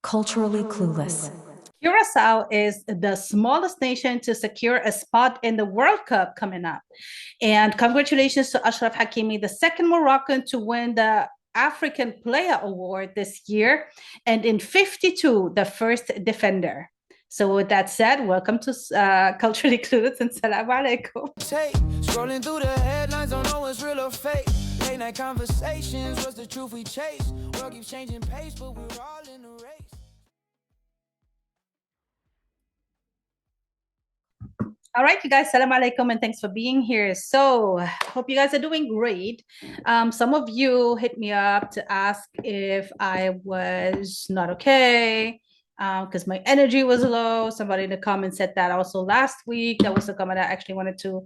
Culturally Clueless. Curacao is the smallest nation to secure a spot in the World Cup coming up. And congratulations to Ashraf Hakimi, the second Moroccan to win the African Player Award this year, and in 52, the first defender. So with that said, welcome to Culturally Clueless and Salam Alaikum. Scrolling through the headlines, don't know what's real or fake. Late night conversations, what's the truth we chase? World keeps changing pace, but we're all in the race. All right, you guys, salam alaikum, and thanks for being here. So, hope you guys are doing great. Some of you hit me up to ask if I was not okay because my energy was low. Somebody in the comments said that also last week. That was a comment I actually wanted to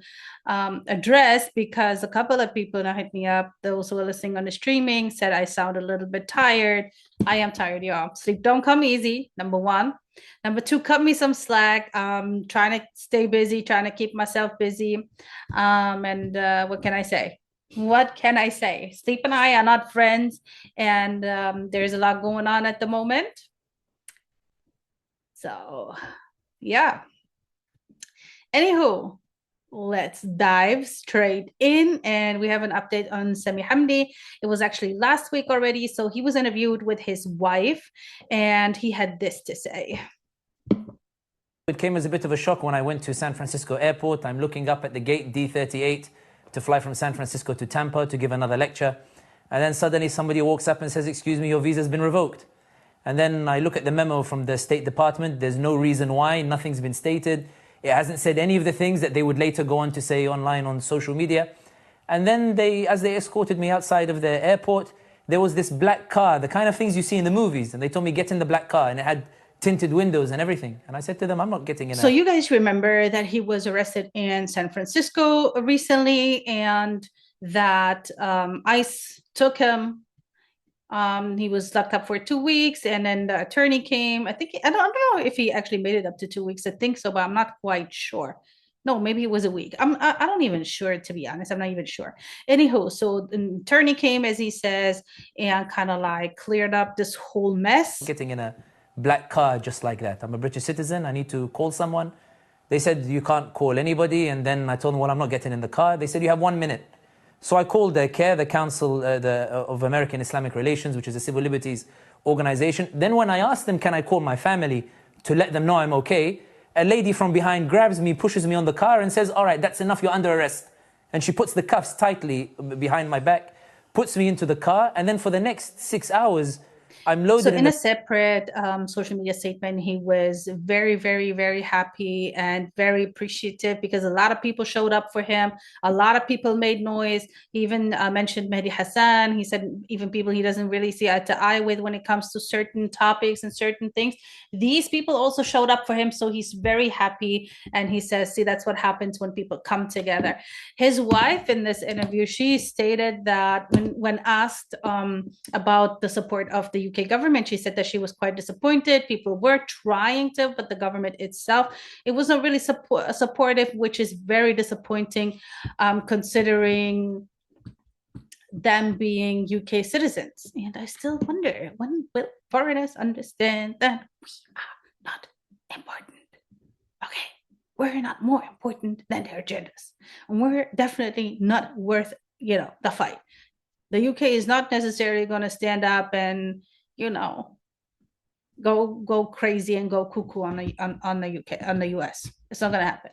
address because a couple of people now hit me up. Those who are listening on the streaming said I sound a little bit tired. I am tired, y'all. Sleep don't come easy, number one. Number two, cut me some slack. Trying to stay busy, trying to keep myself busy. And what can I say? What can I say? Sleep and I are not friends, and there's a lot going on at the moment. So, yeah. Anywho, let's dive straight in. And we have an update on Sami Hamdi. It was actually last week already. So he was interviewed with his wife, and he had this to say. It came as a bit of a shock when I went to San Francisco airport. I'm looking up at the gate D38 to fly from San Francisco to Tampa to give another lecture. And then suddenly somebody walks up and says, "Excuse me, your visa's been revoked." And then I look at the memo from the State Department. There's no reason why. Nothing's been stated. It hasn't said any of the things that they would later go on to say online on social media. And then as they escorted me outside of the airport, there was this black car, the kind of things you see in the movies. And they told me, get in the black car. And it had tinted windows and everything. And I said to them, I'm not getting in. So you guys remember that he was arrested in San Francisco recently, and that ICE took him. He was locked up for 2 weeks, and then the attorney came. I don't know if he actually made it up to 2 weeks. I think so, but I'm not quite sure. No, maybe it was a week. I don't even sure, to be honest. I'm not even sure. Anywho, so the attorney came, as he says, and kind of like cleared up this whole mess. Getting in a black car just like that. I'm a British citizen. I need to call someone. They said, you can't call anybody. And then I told them, well, I'm not getting in the car. They said, you have 1 minute. So I called the CARE, the Council of American Islamic Relations, which is a civil liberties organization. Then when I asked them, can I call my family to let them know I'm okay? A lady from behind grabs me, pushes me on the car and says, all right, that's enough, you're under arrest. And she puts the cuffs tightly behind my back, puts me into the car. And then for the next 6 hours, I'm loaded. So in a separate social media statement, he was very, very, very happy and very appreciative because a lot of people showed up for him. A lot of people made noise. He even mentioned Mehdi Hassan. He said even people he doesn't really see eye to eye with when it comes to certain topics and certain things. These people also showed up for him. So he's very happy. And he says, see, that's what happens when people come together. His wife in this interview, she stated that when asked about the support of the UK government, she said that she was quite disappointed. People were trying to, but the government itself, it wasn't really supportive, which is very disappointing considering them being UK citizens. And I still wonder, when will foreigners understand that we are not important? Okay, we're not more important than their agendas. And we're definitely not worth, the fight. The UK is not necessarily going to stand up and, go crazy and go cuckoo on the US. It's not going to happen.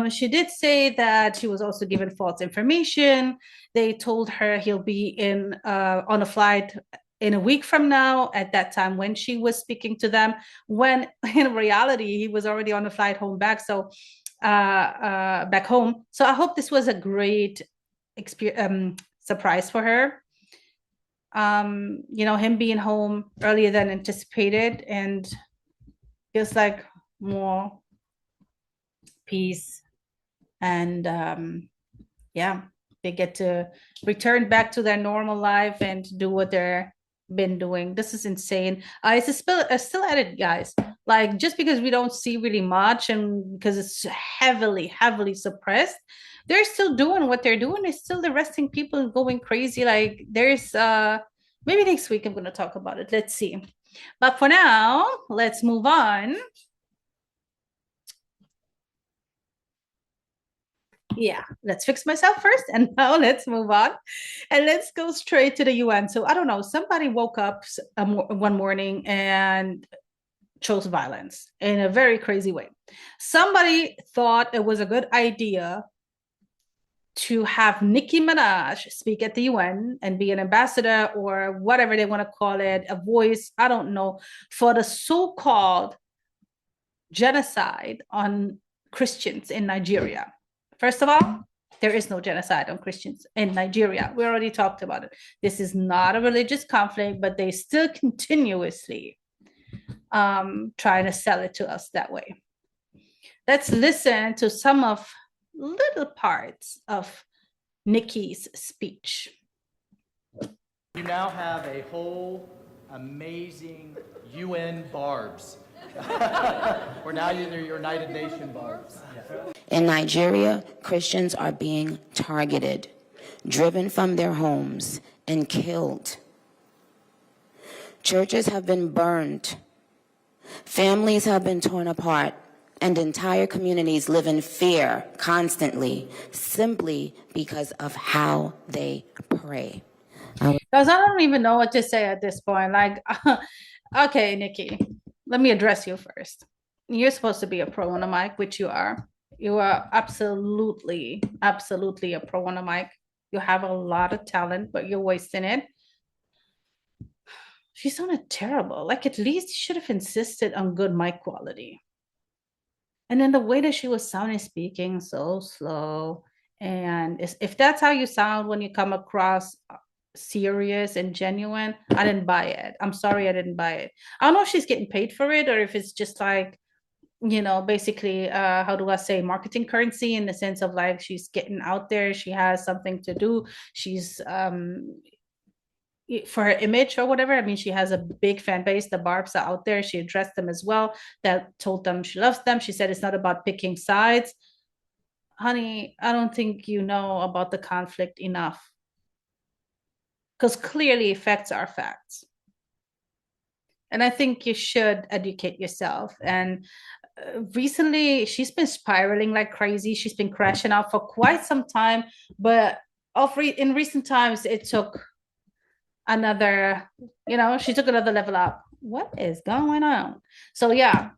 She did say that she was also given false information. They told her he'll be on a flight in a week from now, at that time when she was speaking to them, when in reality he was already on a flight home back. So back home. So I hope this was a great surprise for her. Him being home earlier than anticipated, and feels like more peace, and they get to return back to their normal life and do what they're been doing. This is insane. It's still at it, guys. Like, just because we don't see really much and because it's heavily suppressed, they're still doing what they're doing. They're still arresting people and going crazy. Like, there's maybe next week I'm going to talk about it. Let's see. But for now, let's move on. Yeah, let's fix myself first, and now let's move on, and let's go straight to the UN. So I don't know, somebody woke up one morning and chose violence in a very crazy way. Somebody thought it was a good idea to have Nicki Minaj speak at the UN and be an ambassador or whatever they want to call it, a voice, I don't know, for the so-called genocide on Christians in Nigeria. First of all, there is no genocide on Christians in Nigeria. We already talked about it. This is not a religious conflict, but they still continuously try to sell it to us that way. Let's listen to some of little parts of Nicki's speech. You now have a whole amazing UN barbs. We're now in the United Nations barbs. In Nigeria, Christians are being targeted, driven from their homes, and killed. Churches have been burned. Families have been torn apart, and entire communities live in fear constantly, simply because of how they pray. Because I don't even know what to say at this point. Like, okay, Nicki, let me address you first. You're supposed to be a pro on a mic, which you are. You are absolutely, absolutely a pro on a mic. You have a lot of talent, but you're wasting it. She sounded terrible. Like, at least you should have insisted on good mic quality. And then the way that she was sounding, speaking so slow. And if that's how you sound when you come across serious and genuine, I didn't buy it. I'm sorry, I didn't buy it. I don't know if she's getting paid for it or if it's just like, you know, basically, how do I say, marketing currency, in the sense of like she's getting out there, she has something to do, she's for her image or whatever. I mean, she has a big fan base. The Barbs are out there. She addressed them as well, that told them she loves them. She said it's not about picking sides. Honey, I don't think you know about the conflict enough, because clearly facts are facts. And I think you should educate yourself. And recently, she's been spiraling like crazy. She's been crashing out for quite some time. But in recent times, it took another, you know, she took another level up. What is going on? So, yeah,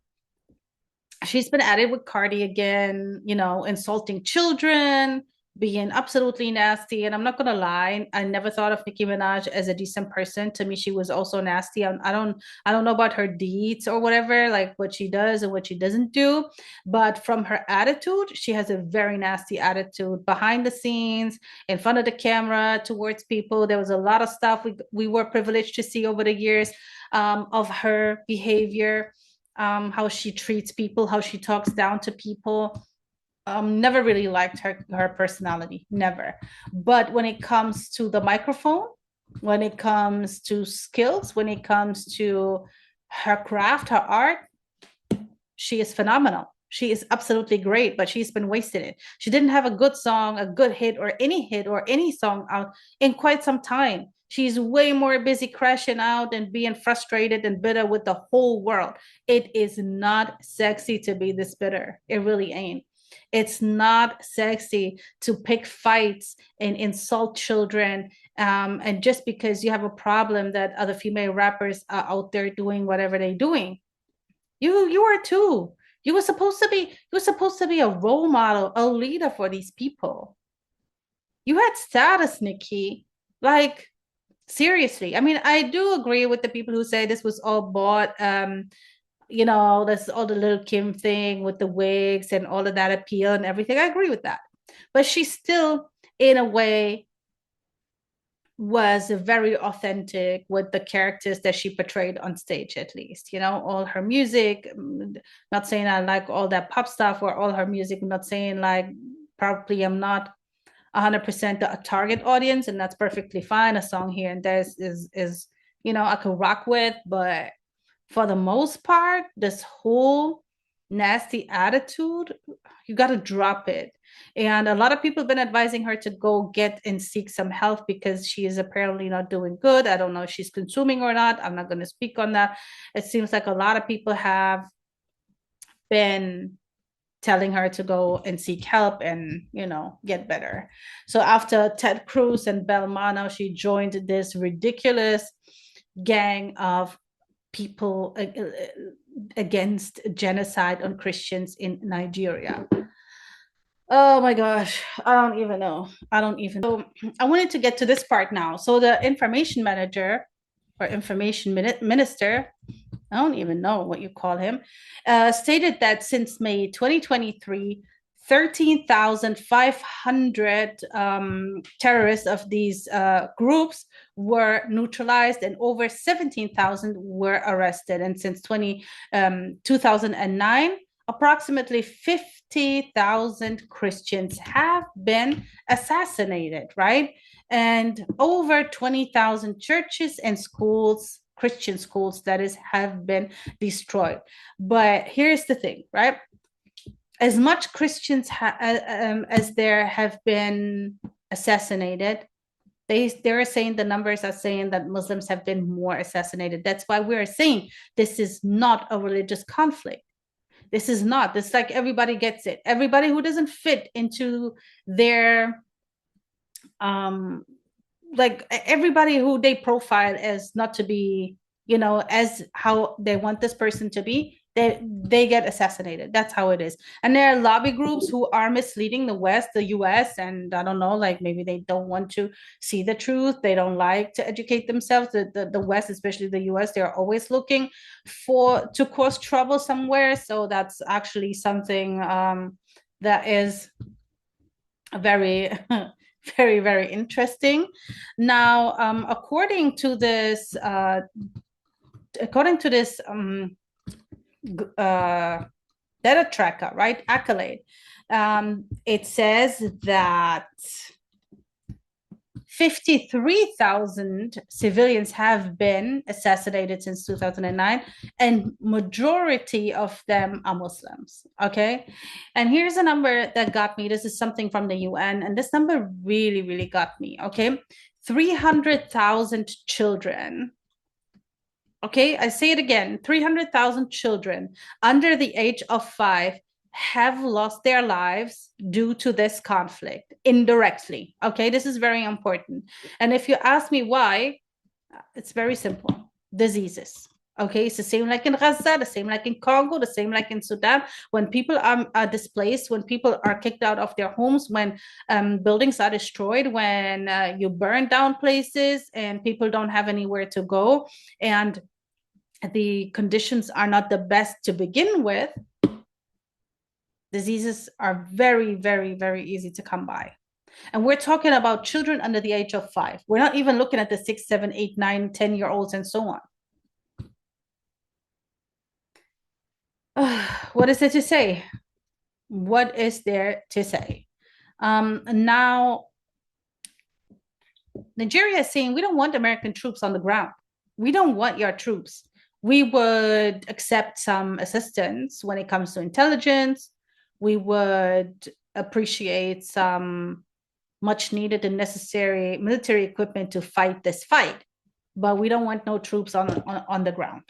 she's been at it with Cardi again, you know, insulting children, being absolutely nasty. And I'm not gonna lie, I never thought of Nicki Minaj as a decent person. To me, she was also nasty. I don't know about her deeds or whatever, like what she does and what she doesn't do. But from her attitude, she has a very nasty attitude behind the scenes, in front of the camera, towards people. There was a lot of stuff we were privileged to see over the years of her behavior, how she treats people, how she talks down to people. Never really liked her personality, never. But when it comes to the microphone, when it comes to skills, when it comes to her craft, her art, she is phenomenal. She is absolutely great, but she's been wasting it. She didn't have a good song, a good hit, or any song out in quite some time. She's way more busy crashing out and being frustrated and bitter with the whole world. It is not sexy to be this bitter. It really ain't. It's not sexy to pick fights and insult children. And just because you have a problem that other female rappers are out there doing whatever they're doing, you are too. You were supposed to be a role model, a leader for these people. You had status, Nicki. Like, seriously. I mean, I do agree with the people who say this was all bought. You know, that's all the Lil' Kim thing with the wigs and all of that appeal and everything. I agree with that. But she still, in a way, was very authentic with the characters that she portrayed on stage, at least. You know, all her music, not saying I like all that pop stuff or all her music, I'm not saying like, probably I'm not 100% a target audience, and that's perfectly fine. A song here and there is you know, I could rock with, but for the most part, this whole nasty attitude, you got to drop it. And a lot of people have been advising her to go get and seek some help because she is apparently not doing good. I don't know if she's consuming or not. I'm not going to speak on that. It seems like a lot of people have been telling her to go and seek help and, get better. So after Ted Cruz and Belmano, she joined this ridiculous gang of people against genocide on Christians in Nigeria. Oh my gosh, I don't even know. So I wanted to get to this part now. So the information manager or information minister, I don't even know what you call him, stated that since May 2023, 13,500 terrorists of these groups were neutralized and over 17,000 were arrested. And since 2009, approximately 50,000 Christians have been assassinated, right? And over 20,000 churches and schools, Christian schools, that is, have been destroyed. But here's the thing, right? As much Christians as there have been assassinated, they're saying the numbers are saying that Muslims have been more assassinated. That's why we're saying this is not a religious conflict. This is not. It's like everybody gets it. Everybody who doesn't fit into their like everybody who they profile as not to be, as how they want this person to be, they get assassinated. That's how it is. And there are lobby groups who are misleading the West, the US, and I don't know, like maybe they don't want to see the truth. They don't like to educate themselves. The West, especially the US, they're always looking to cause trouble somewhere. So that's actually something that is very very, very interesting. Now, according to this data tracker, right, Accolade, it says that 53,000 civilians have been assassinated since 2009, and majority of them are Muslims, okay? And here's a number that got me. This is something from the UN, and this number really, really got me, okay? 300,000 children, okay? I say it again, 300,000 children under the age of 5 have lost their lives due to this conflict indirectly. Okay, this is very important. And if you ask me why, it's very simple: diseases. Okay, it's the same like in Gaza, the same like in Congo, the same like in Sudan. When people are displaced, when people are kicked out of their homes, when buildings are destroyed, when you burn down places and people don't have anywhere to go, and the conditions are not the best to begin with, diseases are very, very, very easy to come by. And we're talking about children under the age of 5. We're not even looking at the 6, 7, 8, 9, 10-year-olds and so on. What is there to say? What is there to say? Now, Nigeria is saying, we don't want American troops on the ground. We don't want your troops. We would accept some assistance when it comes to intelligence. We would appreciate some much needed and necessary military equipment to fight this fight, but we don't want no troops on the ground.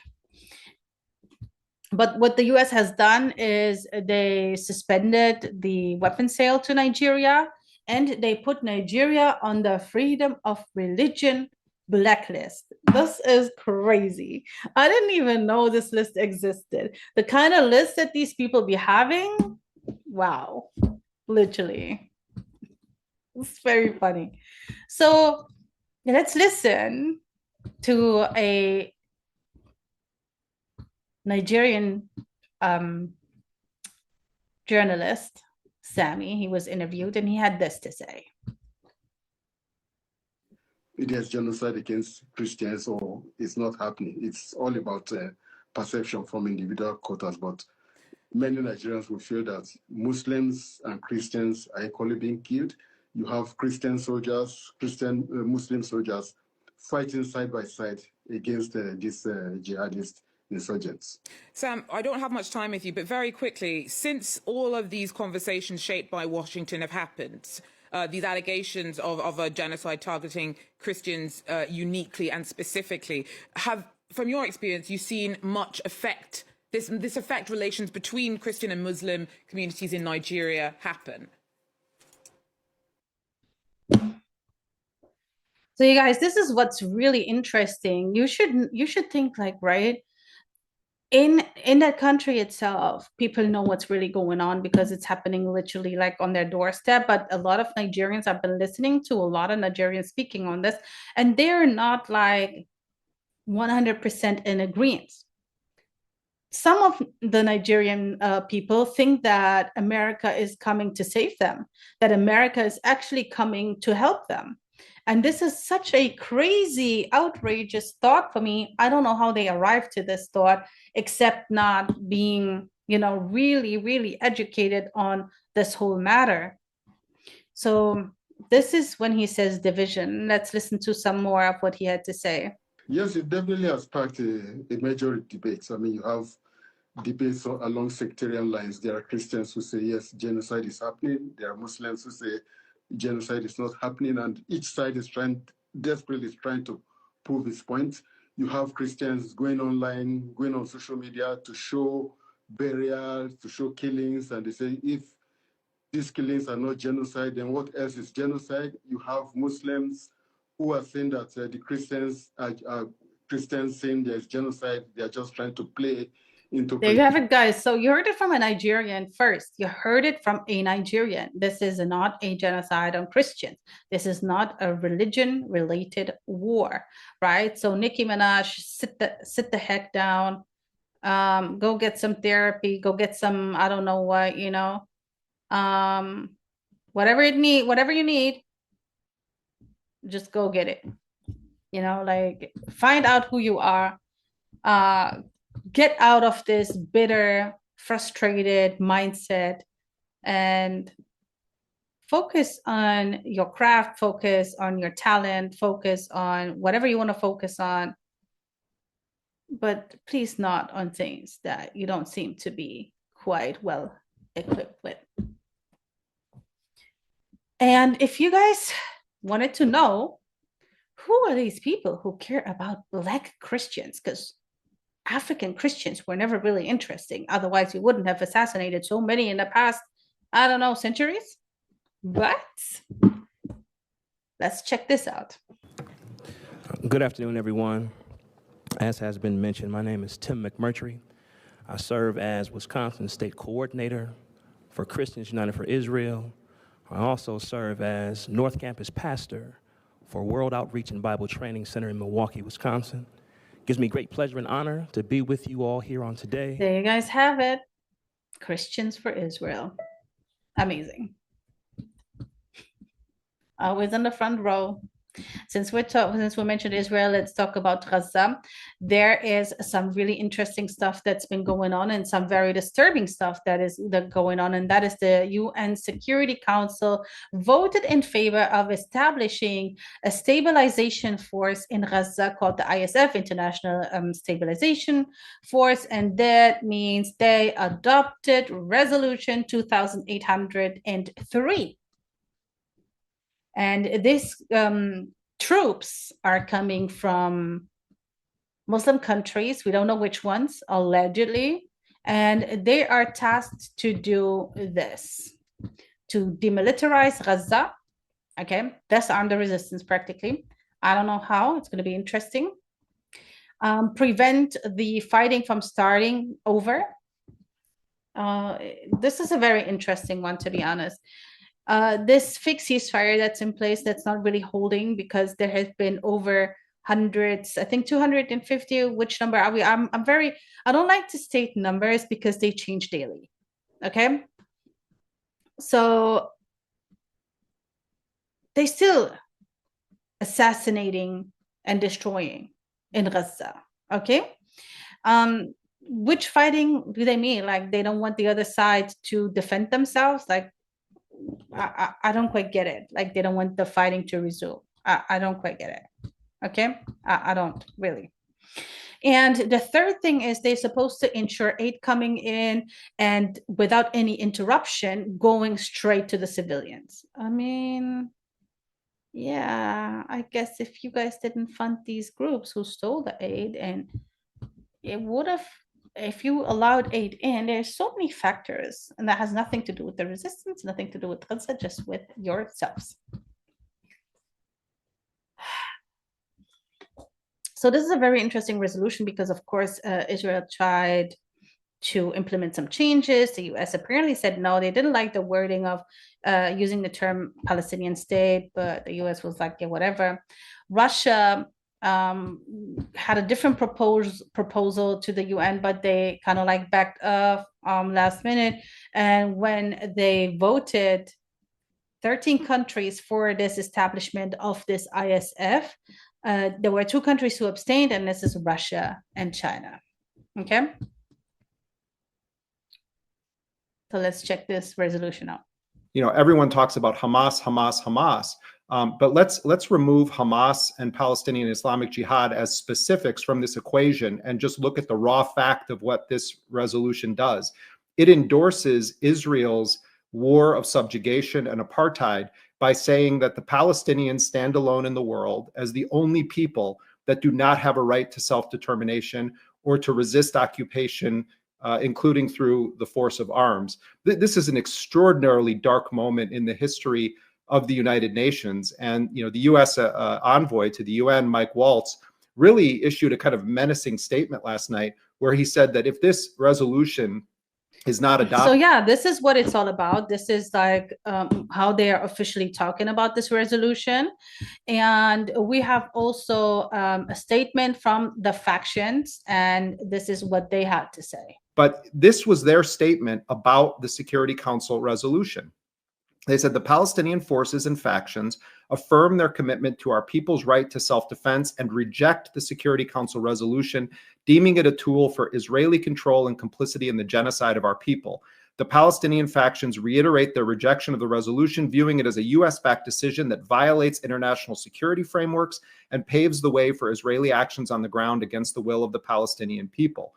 But what the US has done is they suspended the weapons sale to Nigeria, and they put Nigeria on the freedom of religion blacklist. This is crazy. I didn't even know this list existed. The kind of list that these people be having, wow, literally. It's very funny. So let's listen to a Nigerian journalist, Sami. He was interviewed and he had this to say. It is genocide against Christians, or it's not happening. It's all about perception from individual quotas, but many Nigerians will feel that Muslims and Christians are equally being killed. You have Christian soldiers, Muslim soldiers fighting side by side against these jihadists insurgents. Sam, I don't have much time with you, but very quickly, since all of these conversations shaped by Washington have happened, these allegations of a genocide targeting Christians uniquely and specifically, from your experience, you've seen much affect, this affect relations between Christian and Muslim communities in Nigeria happen? So you guys, this is what's really interesting. You should think like, right? In that country itself, people know what's really going on because it's happening literally like on their doorstep. But a lot of Nigerians, I've been listening to a lot of Nigerians speaking on this, and they're not like 100% in agreement. Some of the Nigerian people think that America is coming to save them, that America is actually coming to help them. And this is such a crazy, outrageous thought for me. I don't know how they arrived to this thought, except not being, really, really educated on this whole matter. So this is when he says division. Let's listen to some more of what he had to say. Yes, it definitely has sparked a major debate. I mean, you have debates along sectarian lines. There are Christians who say, yes, genocide is happening. There are Muslims who say genocide is not happening. And each side is desperately trying to prove its point. You have Christians going online, going on social media to show burials, to show killings. And they say, if these killings are not genocide, then what else is genocide? You have Muslims who are saying that the Christians are Christians saying there's genocide. They're just trying to play into. There you have it, guys. So you heard it from a Nigerian first. You heard it from a Nigerian. This is not a genocide on Christians. This is not a religion-related war, right? So Nicki Minaj, sit the heck down. Go get some therapy. Go get some, I don't know what, whatever you need, just go get it. Like find out who you are. Get out of this bitter, frustrated mindset and focus on your craft, focus on your talent, focus on whatever you want to focus on, but please not on things that you don't seem to be quite well equipped with. And if you guys wanted to know who are these people who care about Black Christians, because African Christians were never really interesting. Otherwise, you wouldn't have assassinated so many in the past, I don't know, centuries. But let's check this out. Good afternoon, everyone. As has been mentioned, my name is Tim McMurtry. I serve as Wisconsin State Coordinator for Christians United for Israel. I also serve as North Campus Pastor for World Outreach and Bible Training Center in Milwaukee, Wisconsin. It gives me great pleasure and honor to be with you all here on today. There you guys have it. Christians for Israel. Amazing. Always in the front row. Since we mentioned Israel, let's talk about Gaza. There is some really interesting stuff that's been going on and some very disturbing stuff that's going on, and that is the UN Security Council voted in favor of establishing a stabilization force in Gaza called the ISF, International Stabilization Force, and that means they adopted Resolution 2803. And these troops are coming from Muslim countries. We don't know which ones, allegedly. And they are tasked to do this, to demilitarize Gaza, okay? Disarm the resistance practically. I don't know how, it's gonna be interesting. Prevent the fighting from starting over. This is a very interesting one, to be honest. This fixed ceasefire that's in place, that's not really holding because there has been over hundreds, I think 250, which number are we? I don't like to state numbers because they change daily, okay? So they still assassinating and destroying in Gaza, okay? Which fighting do they mean? Like they don't want the other side to defend themselves? Like I don't quite get it. Like they don't want the fighting to resume. I don't quite get it. Okay, I don't really. And the third thing is they're supposed to ensure aid coming in and without any interruption, going straight to the civilians. I mean, yeah, I guess if you guys didn't fund these groups who stole the aid, and it would have, if you allowed aid in, there's so many factors, and that has nothing to do with the resistance, nothing to do with Gaza, just with yourselves. So this is a very interesting resolution because, of course, Israel tried to implement some changes. The US apparently said no, they didn't like the wording of using the term Palestinian state, but the US was like, yeah, whatever. Russia had a different proposal to the UN, but they kind of like backed up last minute. And when they voted 13 countries for this establishment of this ISF, there were 2 countries who abstained, and this is Russia and China. Okay. So let's check this resolution out. You know, everyone talks about Hamas, Hamas, Hamas, but let's remove Hamas and Palestinian Islamic Jihad as specifics from this equation and just look at the raw fact of what this resolution does. It endorses Israel's war of subjugation and apartheid by saying that the Palestinians stand alone in the world as the only people that do not have a right to self-determination or to resist occupation, including through the force of arms. This is an extraordinarily dark moment in the history of the United Nations. And you know, the U.S. envoy to the UN, Mike Waltz, really issued a kind of menacing statement last night where he said that if this resolution is not adopted. So yeah, this is what it's all about. This is like how they are officially talking about this resolution. And we have also a statement from the factions, and this is what they had to say. But this was their statement about the Security Council resolution. They said the Palestinian forces and factions affirm their commitment to our people's right to self-defense and reject the Security Council resolution, deeming it a tool for Israeli control and complicity in the genocide of our people. The Palestinian factions reiterate their rejection of the resolution, viewing it as a US-backed decision that violates international security frameworks and paves the way for Israeli actions on the ground against the will of the Palestinian people.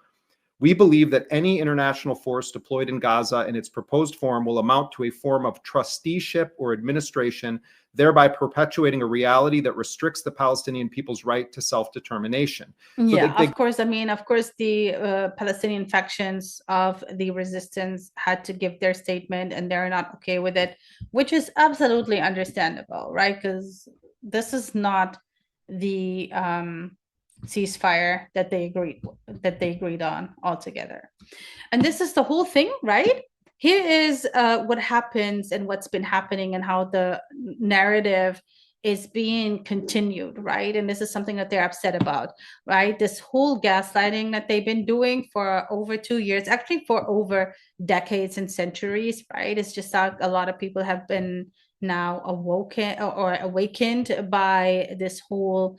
We believe that any international force deployed in Gaza in its proposed form will amount to a form of trusteeship or administration, thereby perpetuating a reality that restricts the Palestinian people's right to self-determination. Yeah, of course. I mean, of course, the Palestinian factions of the resistance had to give their statement, and they're not okay with it, which is absolutely understandable, right? Because this is not the ceasefire that they agreed on altogether. And this is the whole thing, right? Here is what happens and what's been happening and how the narrative is being continued, right? And this is something that they're upset about, right? This whole gaslighting that they've been doing for over 2 years, actually for over decades and centuries, right? It's just that a lot of people have been now awakened by this whole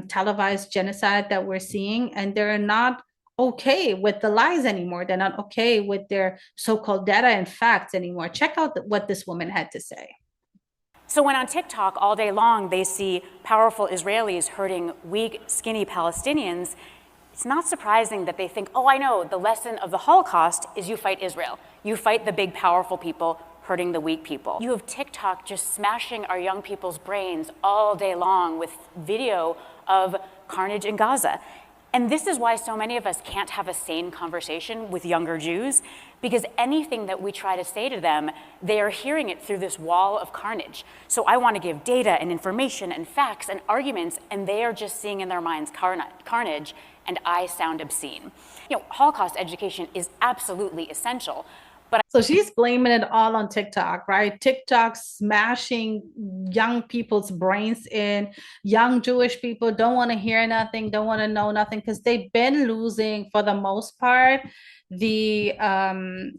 televised genocide that we're seeing, and they're not okay with the lies anymore. They're not okay with their so-called data and facts anymore. Check out what this woman had to say. So when on TikTok all day long they see powerful Israelis hurting weak, skinny Palestinians, it's not surprising that they think, oh, I know, the lesson of the Holocaust is you fight Israel. You fight the big, powerful people hurting the weak people. You have TikTok just smashing our young people's brains all day long with video of carnage in Gaza. And this is why so many of us can't have a sane conversation with younger Jews, because anything that we try to say to them, they are hearing it through this wall of carnage. So I want to give data and information and facts and arguments, and they are just seeing in their minds carnage, and I sound obscene. You know, Holocaust education is absolutely essential. So she's blaming it all on TikTok, right? TikTok smashing young people's brains in. Young Jewish people don't want to hear nothing, don't want to know nothing, because they've been losing, for the most part, the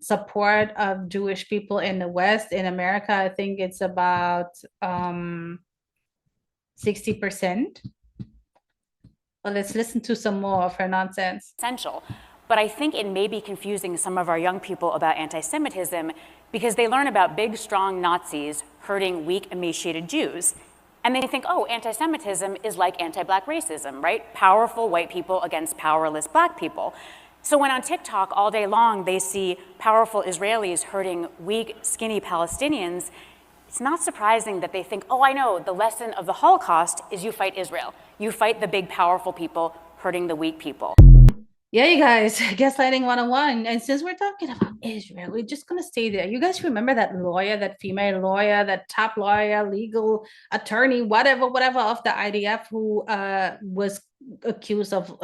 support of Jewish people in the West. In America, I think it's about 60%. Well, let's listen to some more of her nonsense. Essential. But I think it may be confusing some of our young people about anti-Semitism because they learn about big, strong Nazis hurting weak, emaciated Jews. And they think, oh, anti-Semitism is like anti-Black racism, right? Powerful white people against powerless Black people. So when on TikTok all day long they see powerful Israelis hurting weak, skinny Palestinians, it's not surprising that they think, oh, I know, the lesson of the Holocaust is you fight Israel. You fight the big, powerful people hurting the weak people. Yeah, you guys, gaslighting 101. And since we're talking about Israel, we're just going to stay there. You guys remember that lawyer, that female lawyer, that top lawyer, legal attorney, whatever of the IDF who was accused of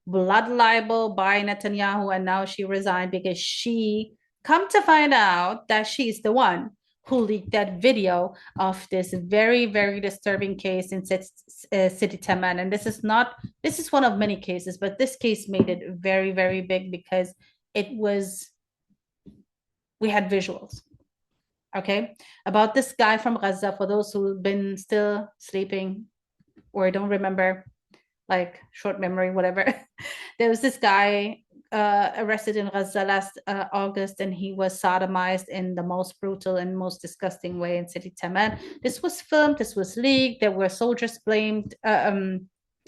blood libel by Netanyahu, and now she resigned because she come to find out that she's the one who leaked that video of this very, very disturbing case in City Taman. And this is one of many cases, but this case made it very, very big because we had visuals, okay, about this guy from Gaza. For those who've been still sleeping or don't remember, like short memory, whatever. There was this guy arrested in Gaza last August, and he was sodomized in the most brutal and most disgusting way in City Taman. This was filmed, this was leaked. There were soldiers blamed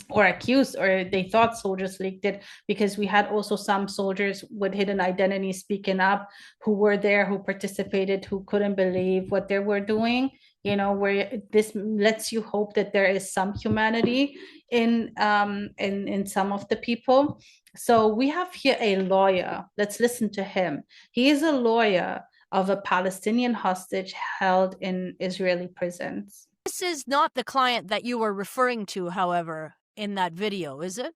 or accused, or they thought soldiers leaked it, because we had also some soldiers with hidden identities speaking up, who were there, who participated, who couldn't believe what they were doing. You know, where this lets you hope that there is some humanity in some of the people. So we have here a lawyer. Let's listen to him. He is a lawyer of a Palestinian hostage held in Israeli prisons. This is not the client that you were referring to, however, in that video, is it?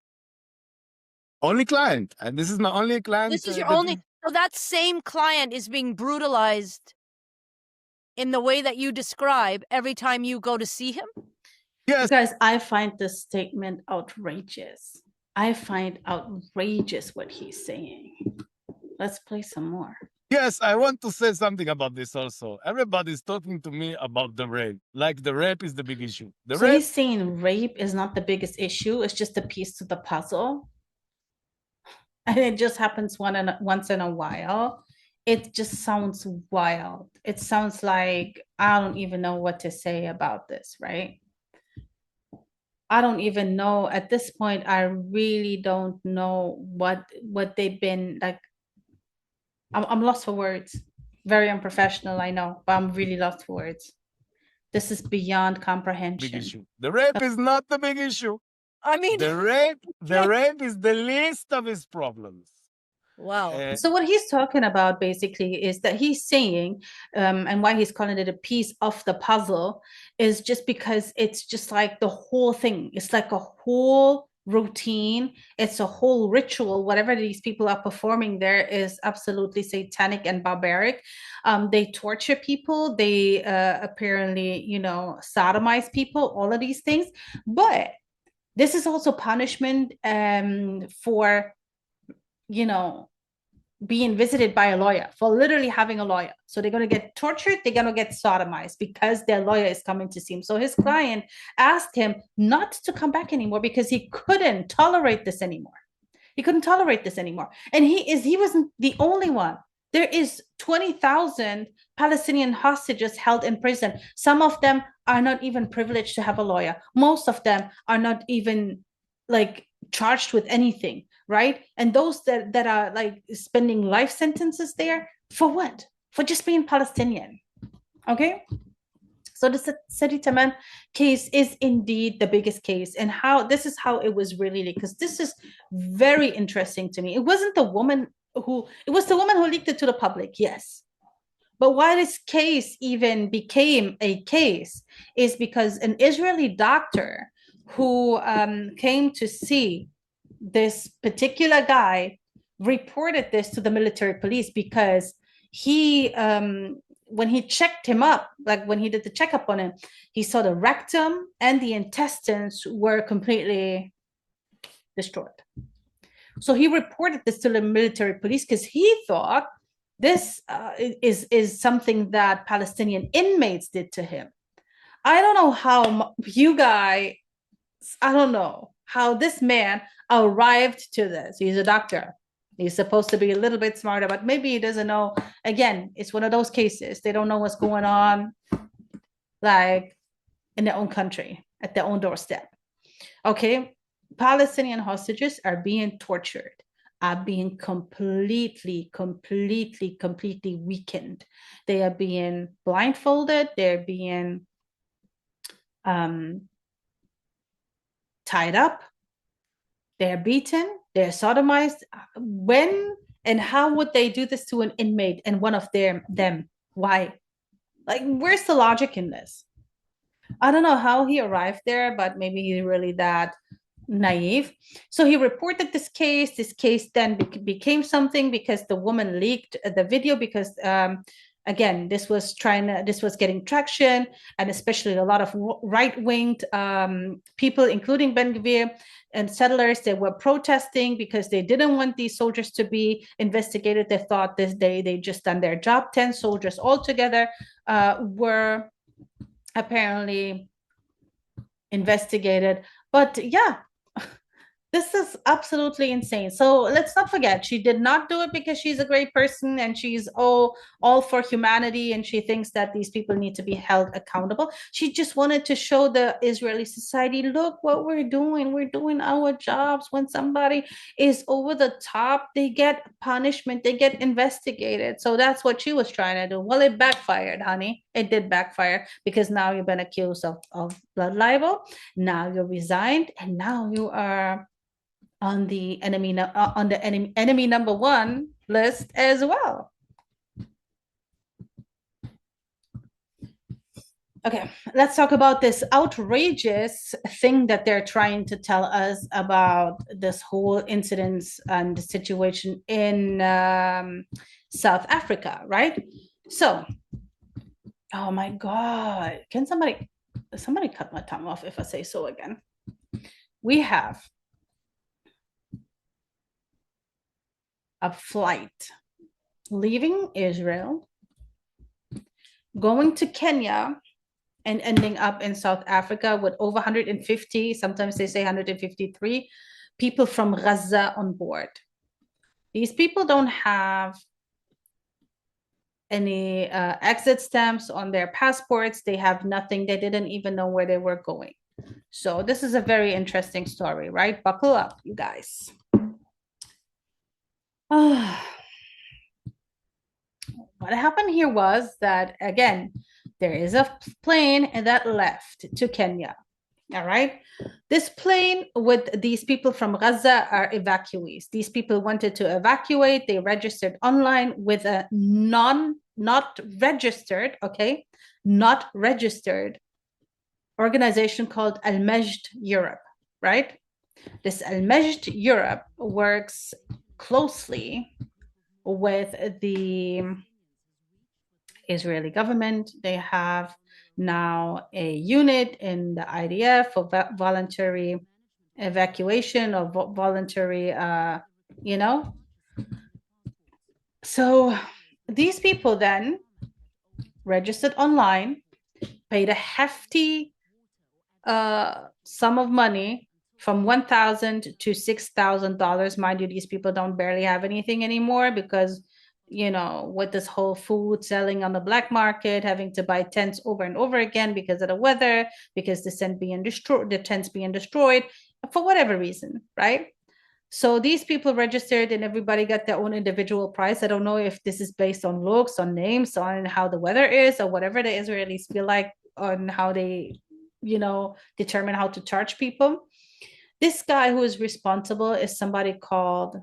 Only client. And this is my only client. This is your only. So that same client is being brutalized in the way that you describe every time you go to see him? Yes. Guys, I find this statement outrageous. I find outrageous what he's saying. Let's play some more. Yes, I want to say something about this also. Everybody's talking to me about the rape. Like the rape is the big issue. He's saying rape is not the biggest issue. It's just a piece to the puzzle. And it just happens once in a while. It just sounds wild. It sounds like I don't even know what to say about this, right? I don't even know at this point. I really don't know what they've been like. I'm lost for words. Very unprofessional, I know, but I'm really lost for words. This is beyond comprehension. Big issue. The rape is not the big issue. I mean, the rape is the least of his problems. Wow. So what he's talking about basically is that he's saying, and why he's calling it a piece of the puzzle, is just because it's just like the whole thing. It's like a whole routine. It's a whole ritual. Whatever these people are performing there is absolutely satanic and barbaric. They torture people. They apparently, sodomize people, all of these things. But this is also punishment for being visited by a lawyer, for literally having a lawyer. So they're going to get tortured, they're going to get sodomized because their lawyer is coming to see him. So his client asked him not to come back anymore because he couldn't tolerate this anymore. He couldn't tolerate this anymore. And he wasn't the only one. There is 20,000 Palestinian hostages held in prison. Some of them are not even privileged to have a lawyer. Most of them are not even charged with anything, right? And those that are spending life sentences there, for what? For just being Palestinian. Okay? So the City Taman case is indeed the biggest case, and this is how it was really leaked, because this is very interesting to me. It was the woman who leaked it to the public, yes. But why this case even became a case is because an Israeli doctor who came to see this particular guy reported this to the military police, because he when he checked him up, when he did the checkup on him, he saw the rectum and the intestines were completely destroyed. So he reported this to the military police because he thought this is something that Palestinian inmates did to him. I don't know how I don't know how this man arrived to this. He's a doctor. He's supposed to be a little bit smarter, but maybe he doesn't know. Again, it's one of those cases. They don't know what's going on. in their own country, at their own doorstep. Okay, Palestinian hostages are being tortured, are being completely weakened. They are being blindfolded, they're being tied up, they're beaten, they're sodomized. When and how would they do this to an inmate and one of them? Why? Like, where's the logic in this? I don't know how he arrived there, but maybe he's really that naive. So he reported this case. This case then became something because the woman leaked the video because again, this was getting traction, and especially a lot of right-winged people, including Ben Gvir and settlers, they were protesting because they didn't want these soldiers to be investigated. They thought they just done their job. 10 soldiers altogether were apparently investigated. But yeah, this is absolutely insane. So let's not forget, she did not do it because she's a great person and she's all for humanity and she thinks that these people need to be held accountable. She just wanted to show the Israeli society, look what we're doing. We're doing our jobs. When somebody is over the top, they get punishment, they get investigated. So that's what she was trying to do. Well, it backfired, honey. It did backfire because now you've been accused of blood libel. Now you're resigned and now you are on the enemy number one list as well. Okay, let's talk about this outrageous thing that they're trying to tell us about this whole incident and the situation in South Africa, right? So, oh my God, can somebody cut my tongue off if I say so again? We have a flight leaving Israel, going to Kenya, and ending up in South Africa with over 150, sometimes they say 153 people from Gaza on board. These people don't have any exit stamps on their passports. They have nothing. They didn't even know where they were going. So this is a very interesting story, right? Buckle up, you guys. What happened here was that, again, there is a plane that left to Kenya. All right. This plane with these people from Gaza are evacuees. These people wanted to evacuate. They registered online with a not registered organization called Al Majd Europe, right? This Al Majd Europe works closely with the Israeli government. They have now a unit in the IDF for voluntary evacuation or voluntary, So these people then registered online, paid a hefty sum of money from $1,000 to $6,000. Mind you, these people don't barely have anything anymore because, with this whole food selling on the black market, having to buy tents over and over again because of the weather, because the tents being destroyed for whatever reason, right? So these people registered and everybody got their own individual price. I don't know if this is based on looks, on names, on how the weather is, or whatever the Israelis feel like on how they, determine how to charge people. This guy who is responsible is somebody called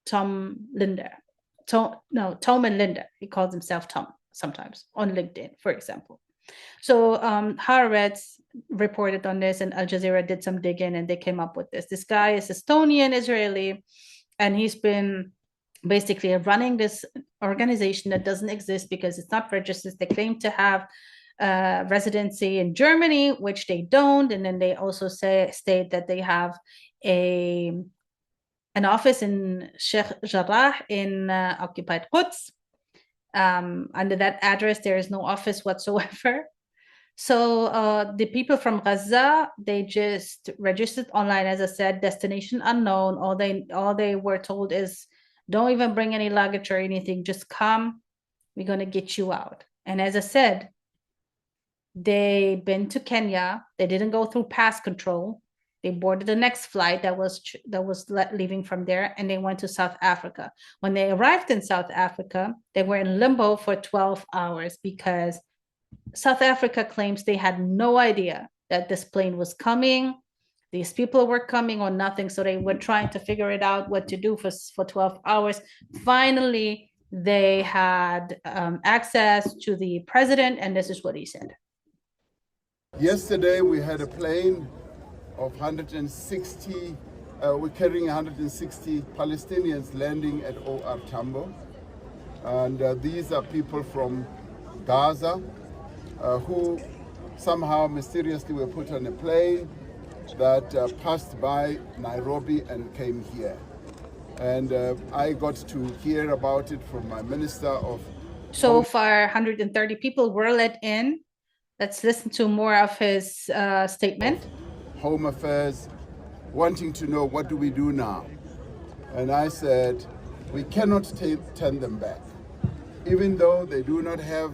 Tom and Linder. He calls himself Tom sometimes on LinkedIn, for example. So Haaretz reported on this and Al Jazeera did some digging and they came up with this. This guy is Estonian Israeli and he's been basically running this organization that doesn't exist because it's not registered. They claim to have residency in Germany, which they don't. And then they also state that they have an office in Sheikh Jarrah in occupied Quds. Under that address, there is no office whatsoever. So the people from Gaza, they just registered online, as I said, destination unknown. All they were told is, don't even bring any luggage or anything. Just come. We're going to get you out. And as I said, They've been to Kenya. They didn't go through pass control. They boarded the next flight that was leaving from there, and they went to South Africa. When they arrived in South Africa, they were in limbo for 12 hours because South Africa claims they had no idea that this plane was coming, these people were coming, or nothing. So they were trying to figure it out what to do for 12 hours. Finally, they had access to the president, and this is what he said. Yesterday, we had a plane of 160, we're carrying 160 Palestinians landing at OR Tambo. And these are people from Gaza who somehow mysteriously were put on a plane that passed by Nairobi and came here. And I got to hear about it from my minister of... So far, 130 people were let in. Let's listen to more of his statement. Home Affairs, wanting to know, what do we do now? And I said, we cannot turn them back. Even though they do not have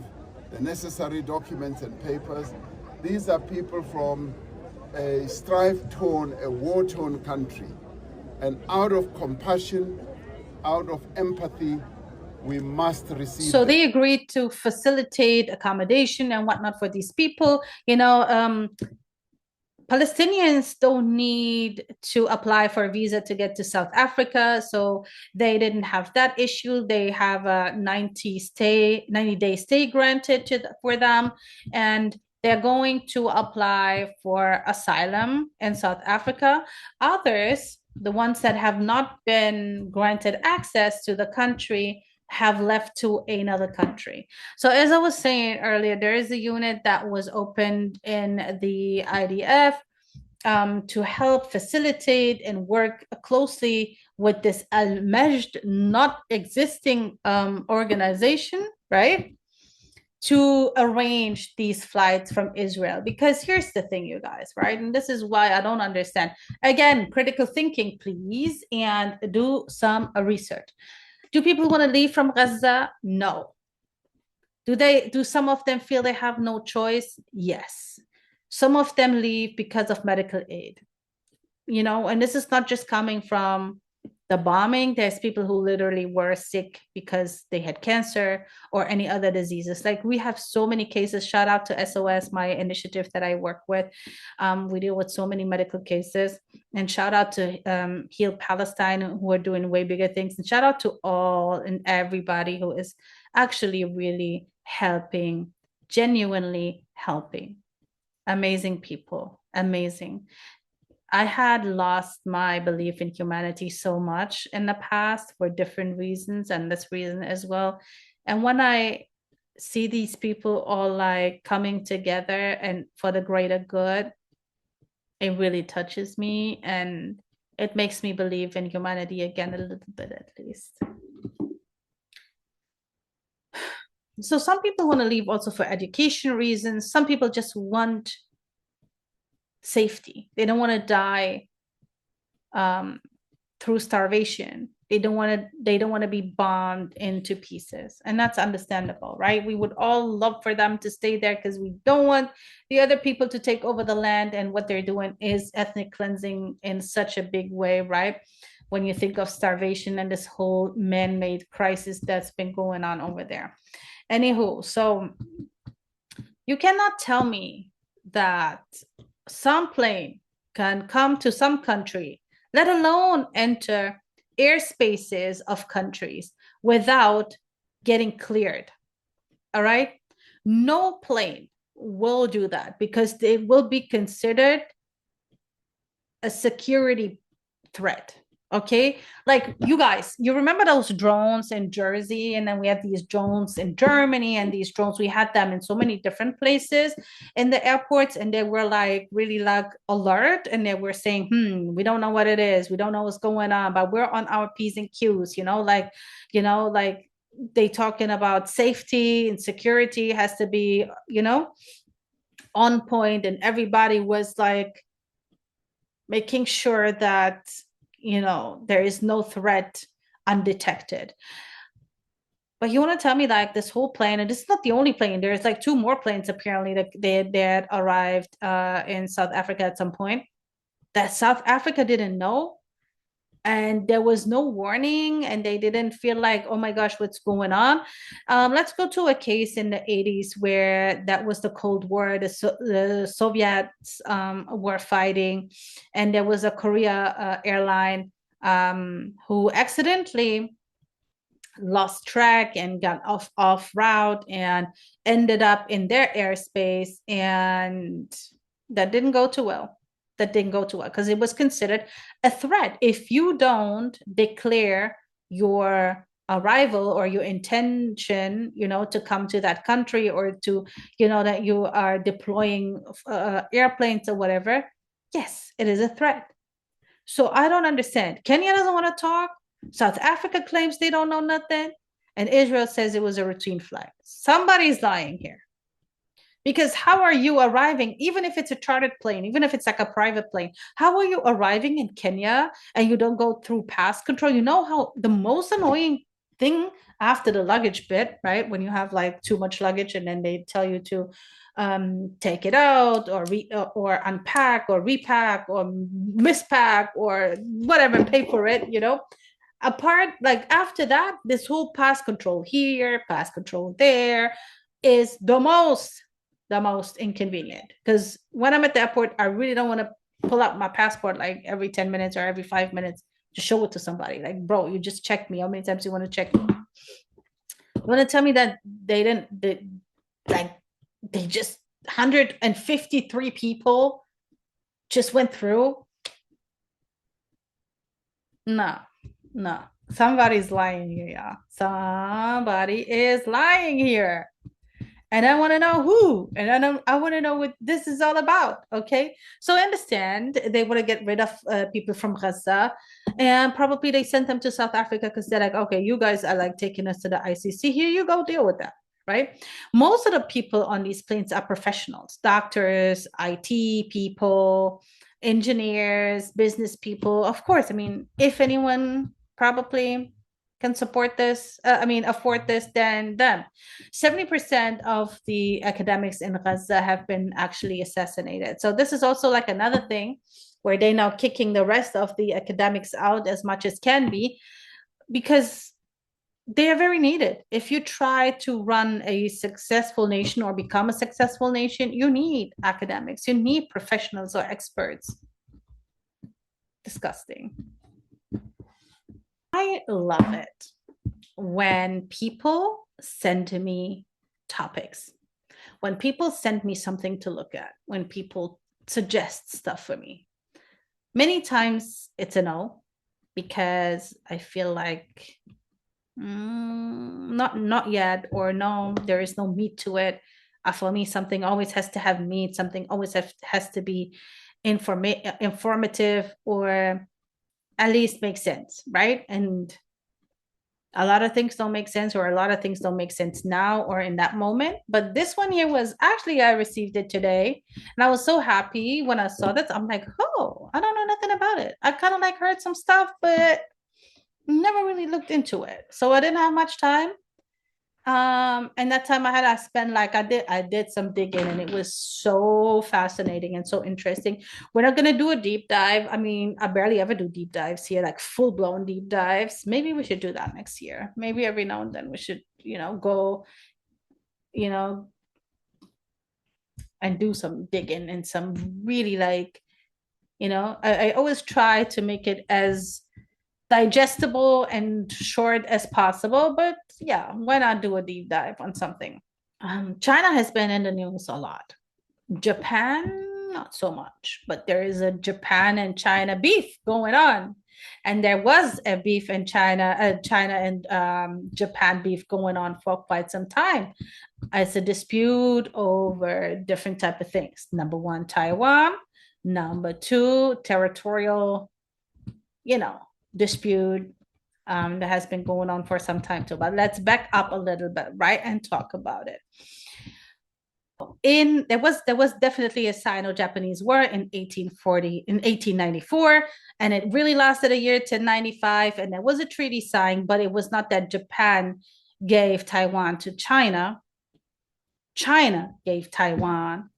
the necessary documents and papers, these are people from a strife-torn, a war-torn country. And out of compassion, out of empathy, we must receive So them. they agreed to facilitate accommodation and whatnot for these people. You know, Palestinians don't need to apply for a visa to get to South Africa, so they didn't have that issue. They have a 90-day stay granted for them, and they're going to apply for asylum in South Africa. Others, the ones that have not been granted access to the country, have left to another country. So as I was saying earlier, there is a unit that was opened in the IDF to help facilitate and work closely with this alleged not existing organization, right? To arrange these flights from Israel. Because here's the thing, you guys, right? And this is why I don't understand. Again, critical thinking, please, and do some research. Do people want to leave from Gaza? No. Do some of them feel they have no choice? Yes. Some of them leave because of medical aid. You know, and this is not just coming from the bombing. There's people who literally were sick because they had cancer or any other diseases. Like, we have so many cases. Shout out to SOS, my initiative that I work with. We deal with so many medical cases. And shout out to Heal Palestine, who are doing way bigger things. And shout out to all and everybody who is actually really helping, genuinely helping. Amazing people, amazing. I had lost my belief in humanity so much in the past for different reasons, and this reason as well. And when I see these people all like coming together and for the greater good, it really touches me, and it makes me believe in humanity again a little bit, at least. So some people want to leave also for education reasons. Some people just want safety. They don't want to die through starvation. They don't want to be bombed into pieces, and that's understandable, right? We would all love for them to stay there because we don't want the other people to take over the land, and what they're doing is ethnic cleansing in such a big way, right? When you think of starvation and this whole man-made crisis that's been going on over there. Anywho, so you cannot tell me that some plane can come to some country, let alone enter airspaces of countries without getting cleared. All right? No plane will do that because they will be considered a security threat. Okay, like, you guys, you remember those drones in Jersey, and then we had these drones in Germany, and these drones, we had them in so many different places in the airports, and they were like really like alert, and they were saying, we don't know what it is, we don't know what's going on, but we're on our P's and Q's, like they talking about safety and security has to be, on point, and everybody was like making sure that there is no threat undetected. But you want to tell me like this whole plane, and this is not the only plane. There's like 2 more planes apparently that they had arrived in South Africa at some point that South Africa didn't know, and there was no warning, and they didn't feel like, oh my gosh, what's going on? Let's go to a case in the 80s where that was the Cold War. The Soviets were fighting, and there was a Korea airline who accidentally lost track and got off route and ended up in their airspace, and that didn't go too well. Because it was considered a threat. If you don't declare your arrival or your intention, to come to that country, or to, that you are deploying airplanes or whatever, yes, it is a threat. So I don't understand. Kenya doesn't want to talk. South Africa claims they don't know nothing. And Israel says it was a routine flight. Somebody's lying here. Because how are you arriving, even if it's a chartered plane, even if it's like a private plane, how are you arriving in Kenya and you don't go through pass control? You know how the most annoying thing after the luggage bit, right? When you have like too much luggage and then they tell you to take it out or unpack or repack or mispack or whatever, pay for it, Apart, like after that, this whole pass control here, pass control there is the most inconvenient. Because when I'm at the airport, I really don't want to pull out my passport like every 10 minutes or every 5 minutes to show it to somebody. Like, bro, you just checked me. How many times you want to check me? You want to tell me that they just 153 people just went through? No. Somebody's lying here, y'all. Somebody is lying here. And I want to know who, and I want to know what this is all about. Okay. So I understand they want to get rid of people from Gaza, and probably they sent them to South Africa because they're like, okay, you guys are like taking us to the ICC. Here you go, deal with that. Right. Most of the people on these planes are professionals, doctors, IT people, engineers, business people. Of course. I mean, if anyone probably can afford this, then them. 70% of the academics in Gaza have been actually assassinated. So this is also like another thing where they're now kicking the rest of the academics out as much as can be, because they are very needed. If you try to run a successful nation or become a successful nation, you need academics, you need professionals or experts. Disgusting. I love it when people send me topics, when people send me something to look at, when people suggest stuff for me. Many times it's a no, because I feel like not yet, or no, there is no meat to it. For me, something always has to have meat, something always has to be informative, or at least make sense, right? And a lot of things don't make sense, or a lot of things don't make sense now or in that moment. But this one here was actually, I received it today, and I was so happy when I saw that. I'm like, oh, I don't know nothing about it. I kind of like heard some stuff, but never really looked into it. So I didn't have much time. And that time I spent like I did some digging, and it was so fascinating and so interesting. We're not gonna do a deep dive. I mean, I barely ever do deep dives here, like full-blown deep dives. Maybe we should do that next year. Maybe every now and then we should, go, and do some digging and some really like, I always try to make it as digestible and short as possible, but yeah, why not do a deep dive on something? China has been in the news a lot. Japan, not so much, but there is a Japan and China beef going on, and there was a beef in China and Japan beef going on for quite some time. It's a dispute over different type of things. Number one, Taiwan. Number two, territorial, dispute that has been going on for some time too. But let's back up a little bit, right, and talk about it. There was definitely a Sino-Japanese war in 1894, and it really lasted a year to 95, and there was a treaty signed, but it was not that Japan gave Taiwan to China. China gave Taiwan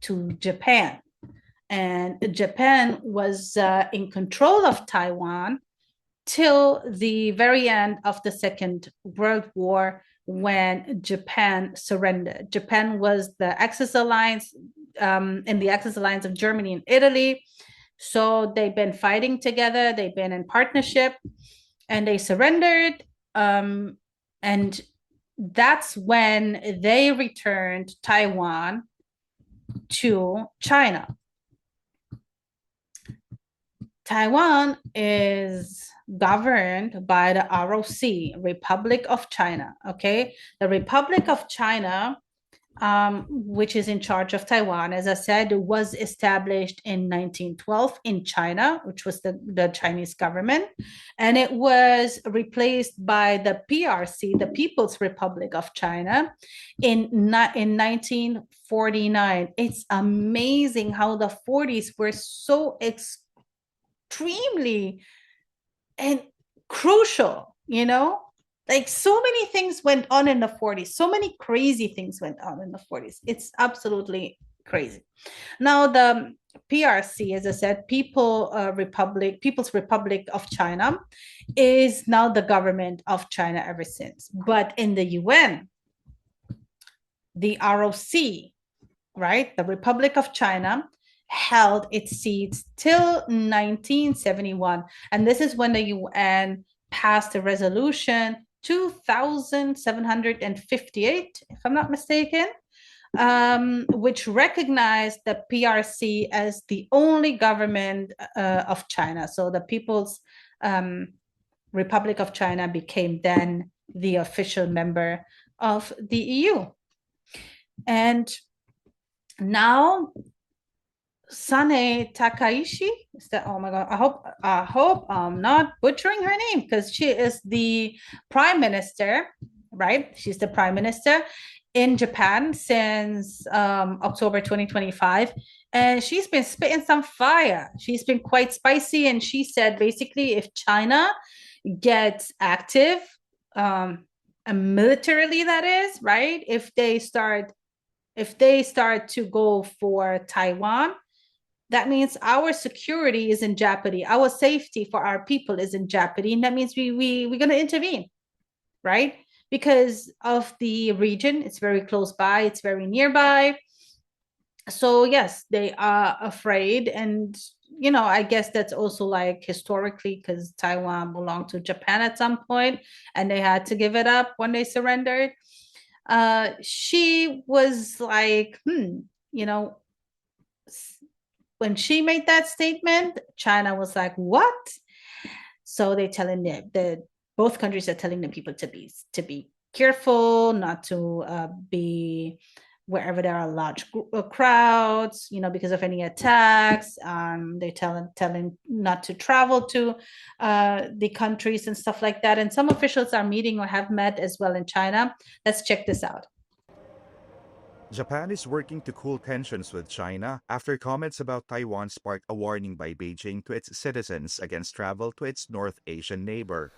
to Japan. And Japan was in control of Taiwan till the very end of the Second World War, when Japan surrendered. Japan was the Axis alliance, in the Axis alliance of Germany and Italy. So they've been fighting together, they've been in partnership, and they surrendered. And that's when they returned Taiwan to China. Taiwan is governed by the ROC, Republic of China. Okay, the Republic of China, which is in charge of Taiwan, as I said, was established in 1912 in China, which was the Chinese government, and it was replaced by the PRC, the People's Republic of China, in 1949. It's amazing how the 40s were so extremely and crucial, you know, like so many things went on in the 40s, so many crazy things went on in the 40s. It's absolutely crazy. Now the PRC, as I said, People's Republic of China, is now the government of China ever since. But in the UN, the ROC, right, the Republic of China, held its seats till 1971. And this is when the UN passed a resolution 2758, if I'm not mistaken, which recognized the PRC as the only government of China. So the People's Republic of China became then the official member of the EU. And now Sane Takaishi, is that, oh my God, I hope I'm not butchering her name, because she is the prime minister, right? She's the prime minister in Japan since October 2025. And she's been spitting some fire. She's been quite spicy. And she said, basically, if China gets active, militarily, that is, right? If they start to go for Taiwan, that means our security is in jeopardy. Our safety for our people is in jeopardy. And that means we're going to intervene, right? Because of the region, it's very close by, it's very nearby. So yes, they are afraid. And, you know, I guess that's also like historically, because Taiwan belonged to Japan at some point and they had to give it up when they surrendered. She was like, you know, when she made that statement, China was like, what? So they're telling both countries are telling the people to be careful, not to be wherever there are large crowds, you know, because of any attacks. They're telling not to travel to the countries and stuff like that. And some officials are meeting or have met as well in China. Let's check this out. Japan is working to cool tensions with China after comments about Taiwan sparked a warning by Beijing to its citizens against travel to its North Asian neighbor.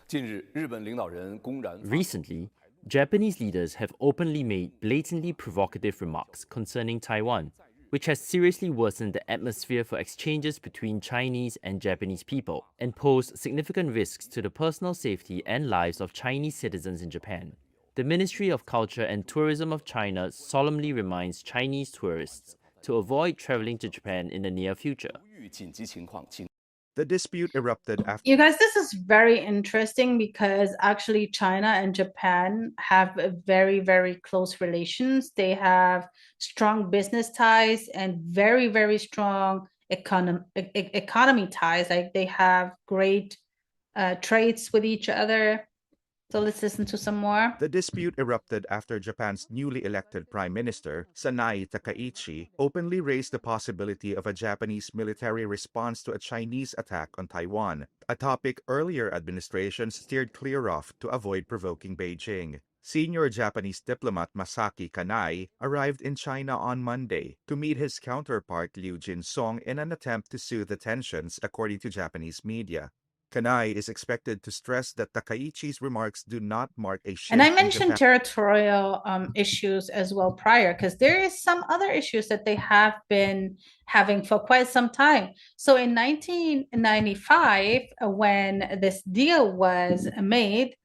Recently, Japanese leaders have openly made blatantly provocative remarks concerning Taiwan, which has seriously worsened the atmosphere for exchanges between Chinese and Japanese people and posed significant risks to the personal safety and lives of Chinese citizens in Japan. The Ministry of Culture and Tourism of China solemnly reminds Chinese tourists to avoid traveling to Japan in the near future. The dispute erupted after... You guys, this is very interesting because actually China and Japan have very, very close relations. They have strong business ties and very, very strong economy ties. Like they have great trades with each other. So let's listen to some more. The dispute erupted after Japan's newly elected Prime Minister, Sanae Takaichi, openly raised the possibility of a Japanese military response to a Chinese attack on Taiwan, a topic earlier administrations steered clear of to avoid provoking Beijing. Senior Japanese diplomat Masaki Kanai arrived in China on Monday to meet his counterpart Liu Jin-song in an attempt to soothe the tensions, according to Japanese media. Kanai is expected to stress that Takaichi's remarks do not mark a shift And I in mentioned Japan. territorial issues as well prior, because there is some other issues that they have been having for quite some time. So in 1995, when this deal was made,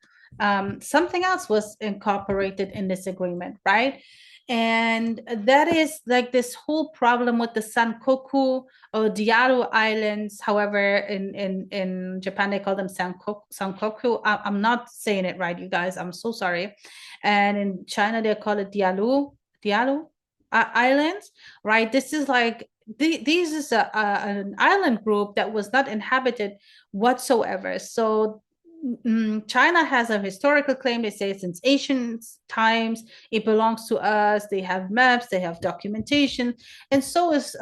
something else was incorporated in this agreement, right? And that is like this whole problem with the Sankoku or Diaru Islands. However, in Japan, they call them Sankoku. I'm not saying it right, you guys. I'm so sorry. And in China, they call it Diaru Islands, right? This is like, this is an island group that was not inhabited whatsoever. So China has a historical claim. They say since ancient times it belongs to us. They have maps, they have documentation, and so is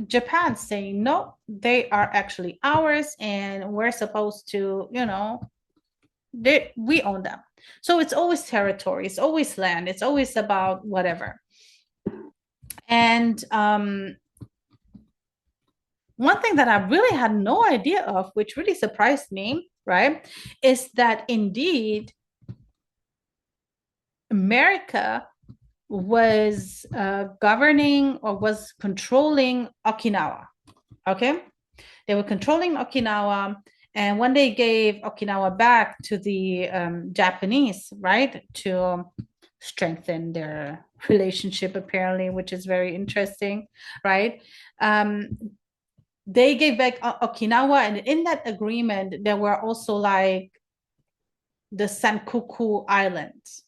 Japan saying no, they are actually ours, and we're supposed to, we own them. So it's always territory, it's always land, it's always about whatever. And one thing that I really had no idea of, which really surprised me, right, is that indeed America was governing or was controlling Okinawa. Okay, they were controlling Okinawa, and when they gave Okinawa back to the Japanese, right, to strengthen their relationship, apparently, which is very interesting, right? They gave back Okinawa, and in that agreement, there were also like the Senkaku Islands.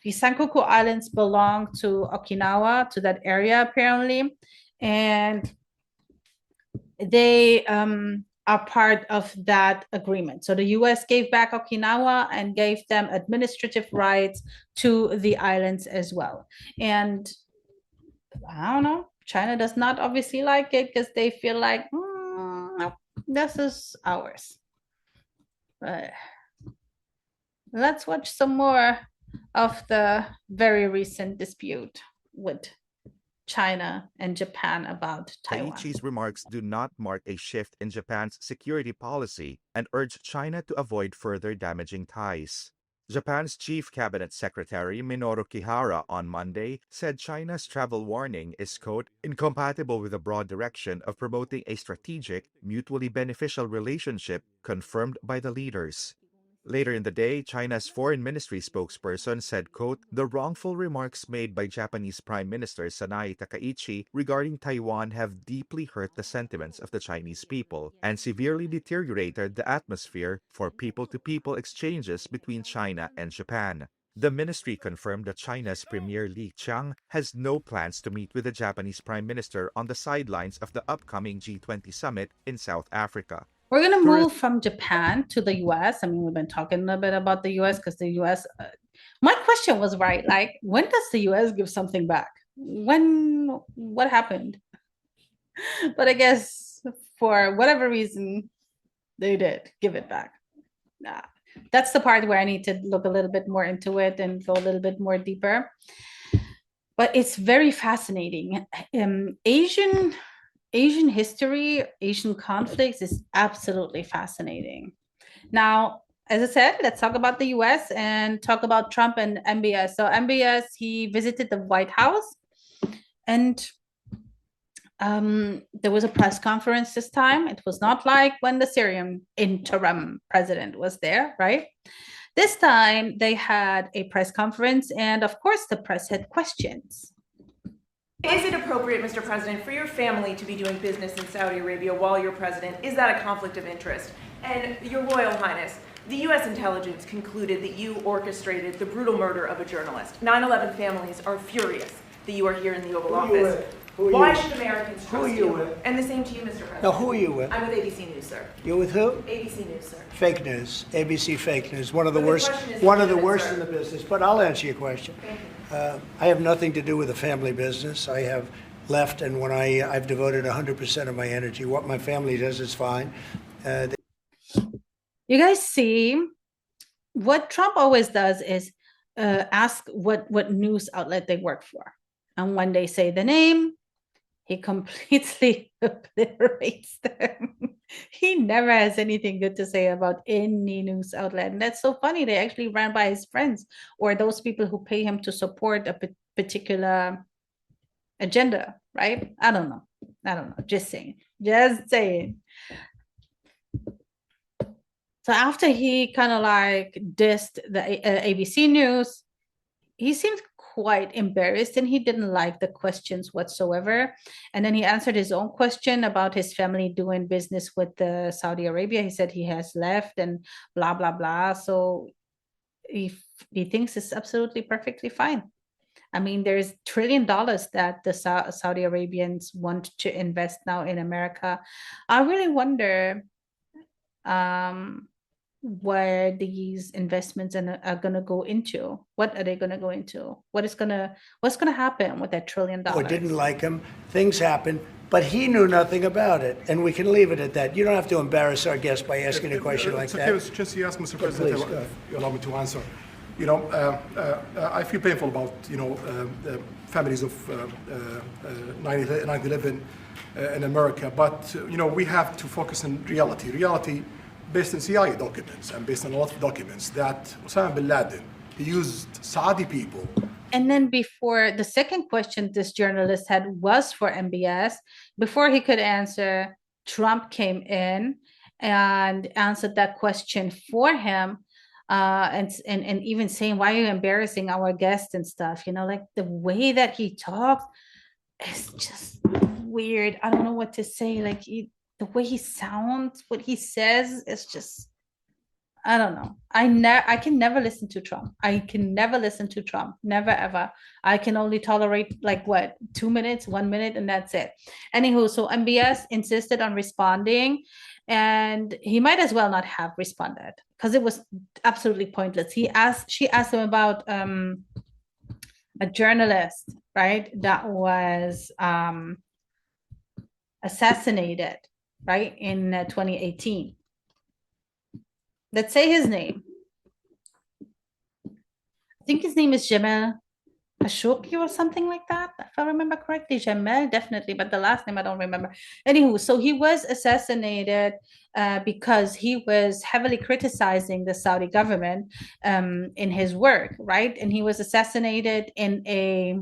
The Senkaku Islands belong to Okinawa, to that area apparently, and they are part of that agreement. So the US gave back Okinawa and gave them administrative rights to the islands as well. And I don't know, China does not obviously like it because they feel like, no, this is ours. Let's watch some more of the very recent dispute with China and Japan about Taiwan. Takaichi's remarks do not mark a shift in Japan's security policy and urge China to avoid further damaging ties. Japan's Chief Cabinet Secretary Minoru Kihara on Monday said China's travel warning is, quote, incompatible with the broad direction of promoting a strategic, mutually beneficial relationship confirmed by the leaders. Later in the day, China's Foreign Ministry spokesperson said, quote, the wrongful remarks made by Japanese Prime Minister Sanae Takaichi regarding Taiwan have deeply hurt the sentiments of the Chinese people and severely deteriorated the atmosphere for people-to-people exchanges between China and Japan. The ministry confirmed that China's Premier Li Qiang has no plans to meet with the Japanese Prime Minister on the sidelines of the upcoming G20 summit in South Africa. We're going to move from Japan to the US. I mean, we've been talking a little bit about the US because the US, my question was right. Like, when does the US give something back? What happened? But I guess for whatever reason, they did give it back. That's the part where I need to look a little bit more into it and go a little bit more deeper. But it's very fascinating. Asian history, Asian conflicts is absolutely fascinating. Now, as I said, let's talk about the US and talk about Trump and MBS. So MBS, he visited the White House, and there was a press conference this time. It was not like when the Syrian interim president was there, right? This time they had a press conference, and of course the press had questions. Is it appropriate, Mr. President, for your family to be doing business in Saudi Arabia while you're president? Is that a conflict of interest? And Your Royal Highness, the U.S. intelligence concluded that you orchestrated the brutal murder of a journalist. 9/11 families are furious that you are here in the Oval Office. Why should Americans trust you? And the same to you, Mr. President. Now, who are you with? I'm with ABC News, sir. You're with who? ABC News, sir. Fake news. ABC fake news. One of the worst in the business. But I'll answer your question. Thank you. I have nothing to do with the family business. I have left, and when I've devoted 100% of my energy. What my family does is fine. You guys see, what Trump always does is ask what news outlet they work for. And when they say the name, he completely obliterates them. He never has anything good to say about any news outlet. And that's so funny. They actually ran by his friends or those people who pay him to support a particular agenda, right? I don't know. I don't know. Just saying. Just saying. So after he kind of like dissed the ABC News, he seemed quite embarrassed and he didn't like the questions whatsoever. And then he answered his own question about his family doing business with Saudi Arabia. He said he has left and blah, blah, blah. So he thinks it's absolutely perfectly fine. I mean, there's $1 trillion that the Saudi Arabians want to invest now in America. I really wonder where these investments are going to go into. What are they going to go into? What's going to happen with that $1 trillion? Or didn't like him. Things happen, but he knew nothing about it, and we can leave it at that. You don't have to embarrass our guest by asking a question like that. It's okay, just you ask Mr. President, if you allow me to answer. You know, I feel painful about, you know, the families of 9/11 in America, but, you know, we have to focus on reality. Reality based on CIA documents and based on a lot of documents that Osama bin Laden, he used Saudi people. And then before the second question this journalist had was for MBS, before he could answer, Trump came in and answered that question for him. And even saying, why are you embarrassing our guest and stuff? You know, like the way that he talks is just weird. I don't know what to say. Like the way he sounds, what he says is just, I don't know. I can never listen to Trump. I can never listen to Trump. Never, ever. I can only tolerate like what, 2 minutes, 1 minute, and that's it. Anywho, so MBS insisted on responding, and he might as well not have responded because it was absolutely pointless. She asked him about a journalist, right, that was assassinated, right, in 2018. Let's say his name. I think his name is Jamal Khashoggi or something like that, if I remember correctly. Jamal, definitely, but the last name I don't remember. Anywho, so he was assassinated because he was heavily criticizing the Saudi government in his work, right? And he was assassinated in a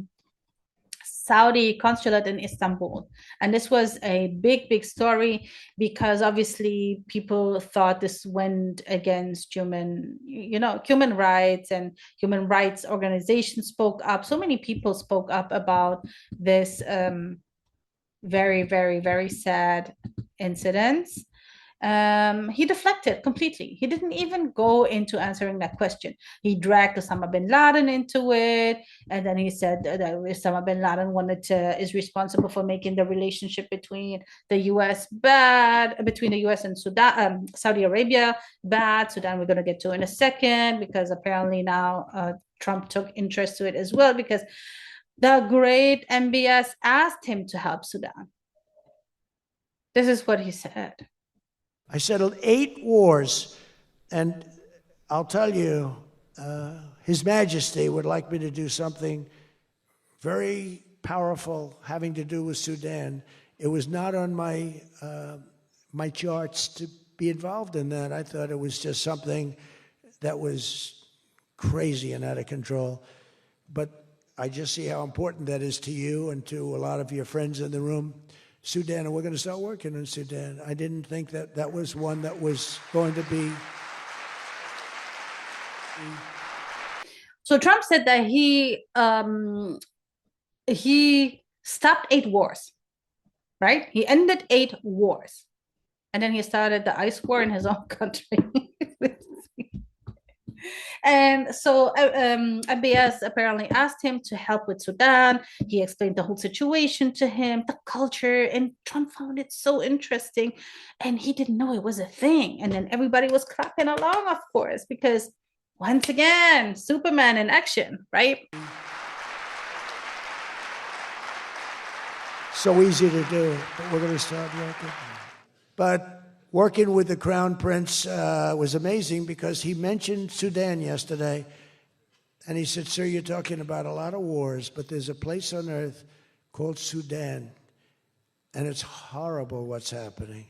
Saudi consulate in Istanbul. And this was a big, big story because obviously people thought this went against human rights, and human rights organizations spoke up. So many people spoke up about this very, very, very sad incidents. He deflected completely. He didn't even go into answering that question. He dragged Osama bin Laden into it, and then he said that Osama bin Laden is responsible for making the relationship between the U.S. bad, between the U.S. and Sudan, Saudi Arabia bad. Sudan we're going to get to in a second, because apparently now Trump took interest to it as well, because the great MBS asked him to help Sudan. This is what he said. I settled 8 wars, and I'll tell you, His Majesty would like me to do something very powerful having to do with Sudan. It was not on my my charts to be involved in that. I thought it was just something that was crazy and out of control. But I just see how important that is to you and to a lot of your friends in the room. Sudan, and we're going to start working in Sudan. I didn't think that that was one that was going to be. So Trump said that he stopped 8 wars, right? He ended 8 wars, and then he started the ICE war in his own country. And so MBS apparently asked him to help with Sudan. He explained the whole situation to him, the culture, and Trump found it so interesting, and he didn't know it was a thing. And then everybody was clapping along, of course, because once again, Superman in action, right? So easy to do, but we're going to start working. But working with the Crown Prince was amazing, because he mentioned Sudan yesterday, and he said, sir, you're talking about a lot of wars, but there's a place on earth called Sudan, and it's horrible what's happening.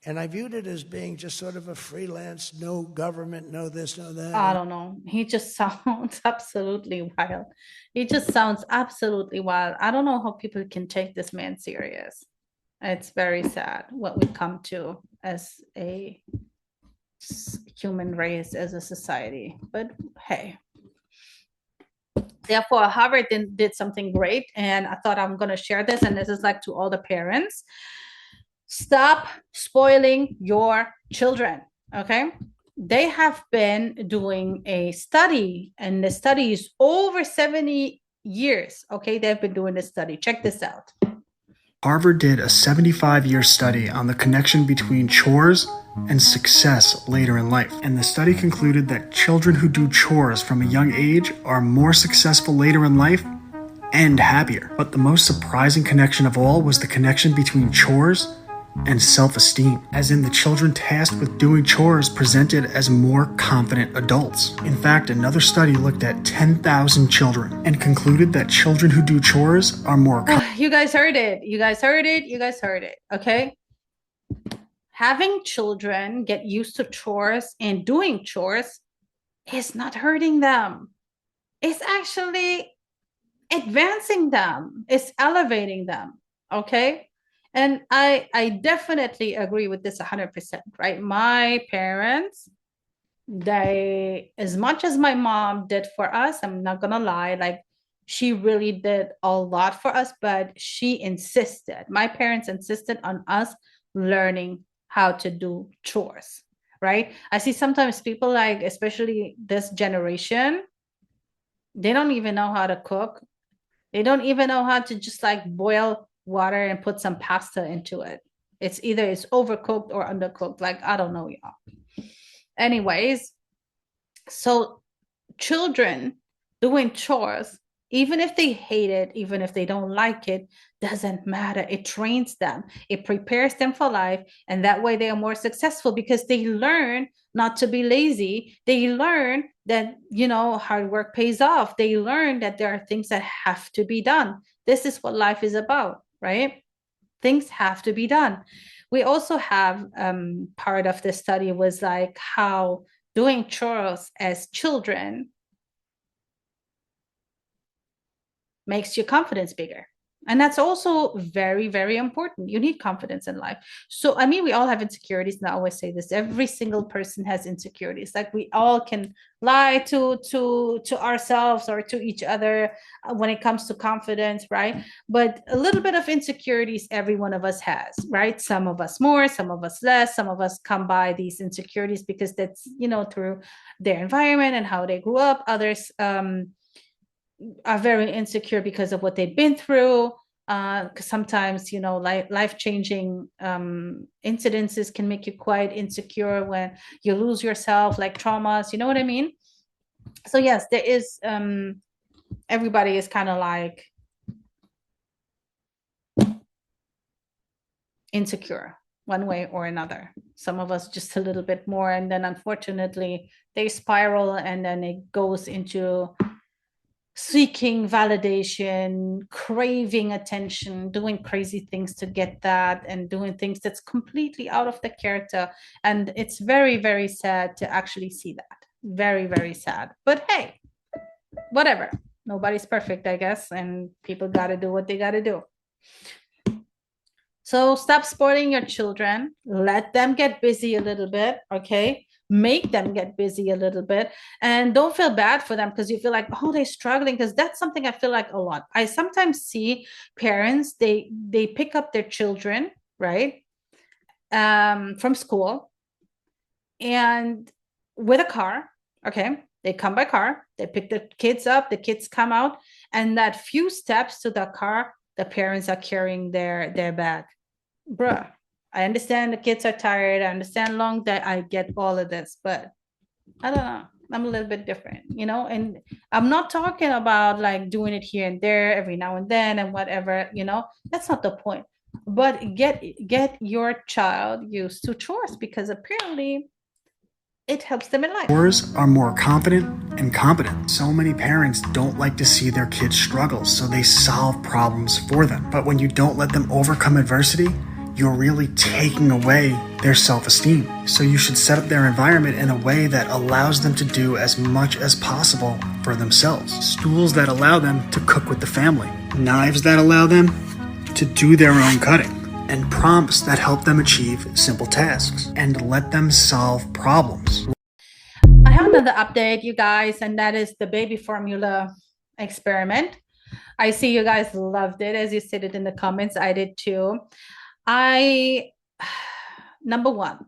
And I viewed it as being just sort of a freelance, no government, no this, no that. I don't know. He just sounds absolutely wild. He just sounds absolutely wild. I don't know how people can take this man serious. It's very sad what we come to as a human race, as a society. But hey. Therefore, Harvard did something great, and I thought I'm going to share this, and this is like to all the parents. Stop spoiling your children, okay? They have been doing a study, and the study is over 70 years, okay? They've been doing this study. Check this out. Harvard did a 75-year study on the connection between chores and success later in life. And the study concluded that children who do chores from a young age are more successful later in life and happier. But the most surprising connection of all was the connection between chores and self-esteem, as in the children tasked with doing chores presented as more confident adults. In fact, another study looked at 10,000 children and concluded that children who do chores are more You guys heard it. You guys heard it. You guys heard it. Okay? Having children get used to chores and doing chores is not hurting them. It's actually advancing them. It's elevating them. Okay? And I definitely agree with this 100%, right? My parents, they, as much as my mom did for us, I'm not gonna lie, like she really did a lot for us, but she insisted, my parents insisted on us learning how to do chores, right? I see sometimes people like, especially this generation, they don't even know how to cook. They don't even know how to just like boil water and put some pasta into it. It's either it's overcooked or undercooked. Like, I don't know, y'all. Anyways, so children doing chores, even if they hate it, even if they don't like it, doesn't matter. It trains them. It prepares them for life. And that way they are more successful because they learn not to be lazy. They learn that, you know, hard work pays off. They learn that there are things that have to be done. This is what life is about, right? Things have to be done. We also have part of the study was like how doing chores as children makes your confidence bigger. And that's also very, very important. You need confidence in life. So, I mean, we all have insecurities. And I always say this, every single person has insecurities. Like we all can lie to ourselves or to each other when it comes to confidence, right? But a little bit of insecurities every one of us has, right? Some of us more, some of us less. Some of us come by these insecurities because that's, you know, through their environment and how they grew up. Others, are very insecure because of what they've been through. Because sometimes, you know, life-changing incidences can make you quite insecure when you lose yourself, like traumas, you know what I mean? So yes, there is, everybody is kind of like insecure one way or another. Some of us just a little bit more, and then unfortunately they spiral and then it goes into seeking validation, craving attention, doing crazy things to get that, and doing things that's completely out of the character. And it's very, very sad to actually see that. Very, very sad. But hey, whatever. Nobody's perfect, I guess, and people got to do what they got to do. So stop spoiling your children. Let them get busy a little bit, okay? Make them get busy a little bit, and don't feel bad for them because you feel like, oh, they're struggling, because that's something I feel like a lot. I sometimes see parents, they pick up their children, right, from school, and with a car, okay, they come by car, they pick the kids up, the kids come out, and that few steps to the car, the parents are carrying their bag. Bruh, I understand the kids are tired. I understand long day. I get all of this, but I don't know. I'm a little bit different, you know, and I'm not talking about like doing it here and there every now and then and whatever, you know, that's not the point. But get your child used to chores because apparently it helps them in life. Chores are more confident and competent. So many parents don't like to see their kids struggle, so they solve problems for them. But when you don't let them overcome adversity, you're really taking away their self-esteem. So you should set up their environment in a way that allows them to do as much as possible for themselves. Stools that allow them to cook with the family. Knives that allow them to do their own cutting. And prompts that help them achieve simple tasks and let them solve problems. I have another update, you guys, and that is the baby formula experiment. I see you guys loved it, as you stated in the comments. I did too. Number one,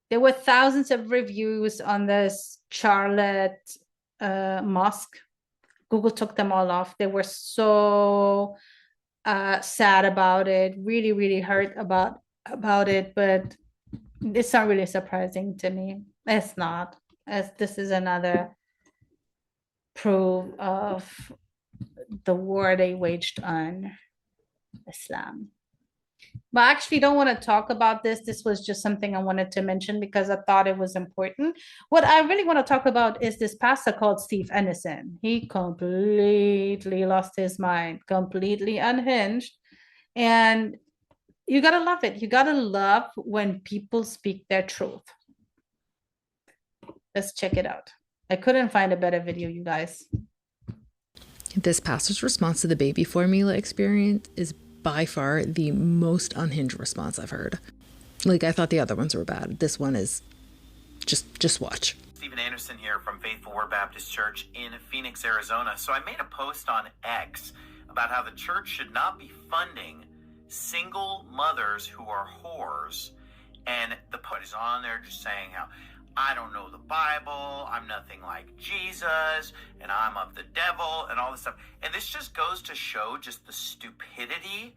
there were thousands of reviews on this Charlotte mosque. Google took them all off. They were so sad about it, really hurt about it, but it's not really surprising to me. It's not, as this is another proof of the war they waged on Islam. But I actually don't want to talk about this. This was just something I wanted to mention because I thought it was important. What I really want to talk about is this pastor called Steve Anderson. He completely lost his mind, completely unhinged. And you got to love it. You got to love when people speak their truth. Let's check it out. I couldn't find a better video, you guys. This pastor's response to the baby formula experience is by far the most unhinged response I've heard. Like, I thought the other ones were bad. This one is just watch. Stephen Anderson here from Faithful Word Baptist Church in Phoenix, Arizona. So I made a post on X about how the church should not be funding single mothers who are whores. And the post is on there just saying how I don't know the Bible, I'm nothing like Jesus, and I'm of the devil, and all this stuff. And this just goes to show just the stupidity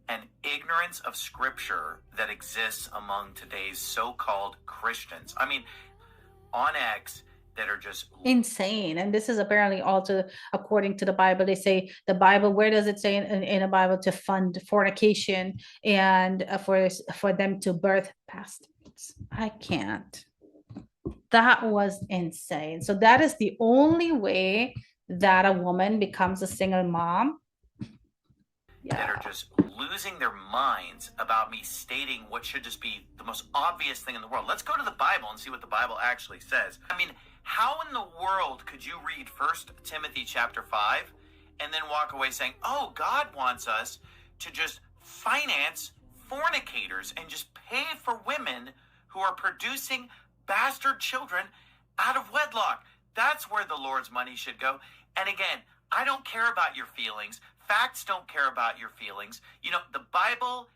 and ignorance of Scripture that exists among today's so-called Christians. I mean, on X, that are just insane. And this is apparently also according to the Bible. They say the Bible, where does it say in the Bible to fund fornication and for them to birth bastards? I can't. That was insane. So that is the only way that a woman becomes a single mom. That are just losing their minds about me stating what should just be the most obvious thing in the world. Let's go to the Bible and see what the Bible actually says. I mean, how in the world could you read 1 Timothy chapter 5 and then walk away saying, oh, God wants us to just finance fornicators and just pay for women who are producing bastard children out of wedlock? That's where the Lord's money should go. And again, I don't care about your feelings. Facts don't care about your feelings. You know, the Bible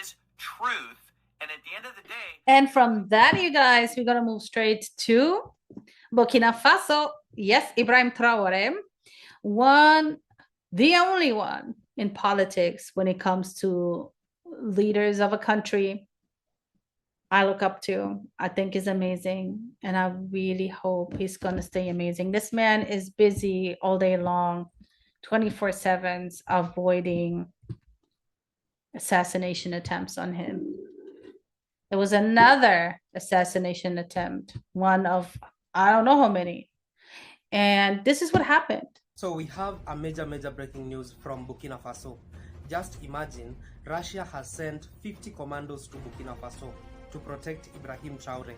is truth. And at the end of the day... And from that, you guys, we're going to move straight to Burkina Faso. Yes, Ibrahim Traoré, the only one in politics when it comes to leaders of a country I look up to. I think is amazing. And I really hope he's going to stay amazing. This man is busy all day long, 24/7, avoiding assassination attempts on him. There was another assassination attempt, one of I don't know how many. And this is what happened. So we have a major breaking news from Burkina Faso. Just imagine, Russia has sent 50 commandos to Burkina Faso to protect Ibrahim Traoré.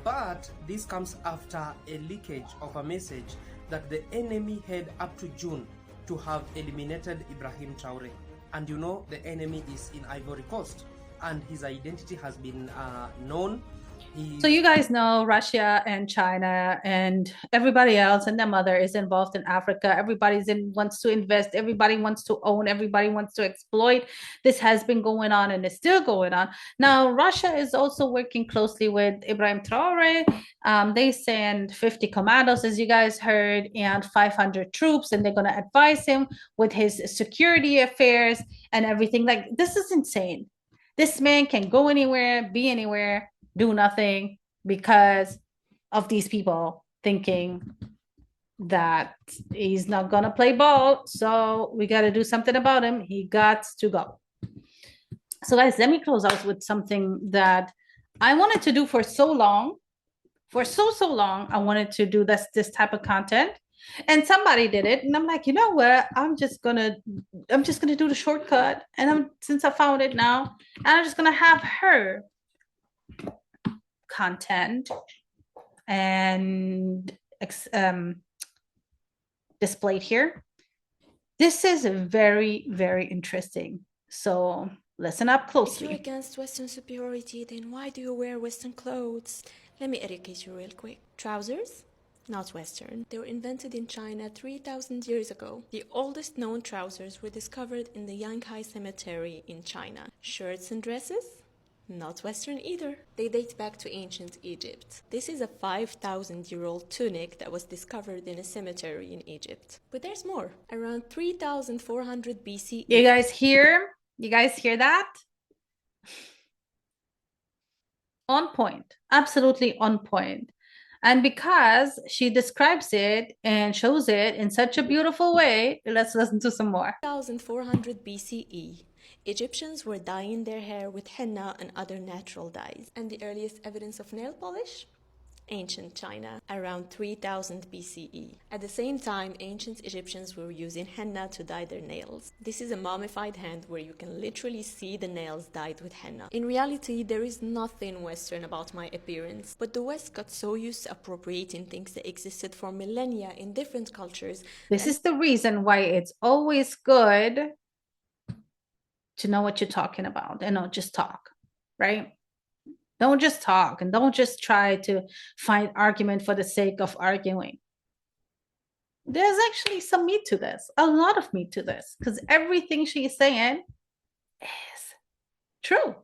But this comes after a leakage of a message that the enemy had up to June to have eliminated Ibrahim Traoré. And you know, the enemy is in Ivory Coast and his identity has been known. So you guys know Russia and China and everybody else and their mother is involved in Africa. Everybody's wants to invest. Everybody wants to own. Everybody wants to exploit. This has been going on and is still going on. Now, Russia is also working closely with Ibrahim Traoré. They send 50 commandos, as you guys heard, and 500 troops, and they're going to advise him with his security affairs and everything. Like, this is insane. This man can go anywhere, be anywhere, do nothing because of these people thinking that he's not gonna play ball. So we got to do something about him. He got to go. So guys, let me close out with something that I wanted to do for so long. For so long, I wanted to do this type of content. And somebody did it, and I'm like, you know what? I'm just gonna do the shortcut, and since I found it now, I'm just gonna have her content and displayed here. This is very, very interesting. So listen up closely. If you're against Western superiority, then why do you wear Western clothes? Let me educate you real quick. Trousers? Not Western. They were invented in China 3,000 years ago. The oldest known trousers were discovered in the Yankai Cemetery in China. Shirts and dresses? Not Western either. They date back to ancient Egypt. This is a 5,000-year-old tunic that was discovered in a cemetery in Egypt. But there's more. Around 3,400 BCE. You guys hear? You guys hear that? On point. Absolutely on point. And because she describes it and shows it in such a beautiful way, let's listen to some more. 1,400 BCE. Egyptians were dyeing their hair with henna and other natural dyes. And the earliest evidence of nail polish? Ancient China, around 3000 BCE. At the same time, ancient Egyptians were using henna to dye their nails. This is a mummified hand where you can literally see the nails dyed with henna. In reality, there is nothing Western about my appearance, but the West got so used to appropriating things that existed for millennia in different cultures. This is the reason why it's always good to know what you're talking about and not just talk, right? Don't just talk and don't just try to find argument for the sake of arguing. There's actually some meat to this, a lot of meat to this, because everything she's saying is true,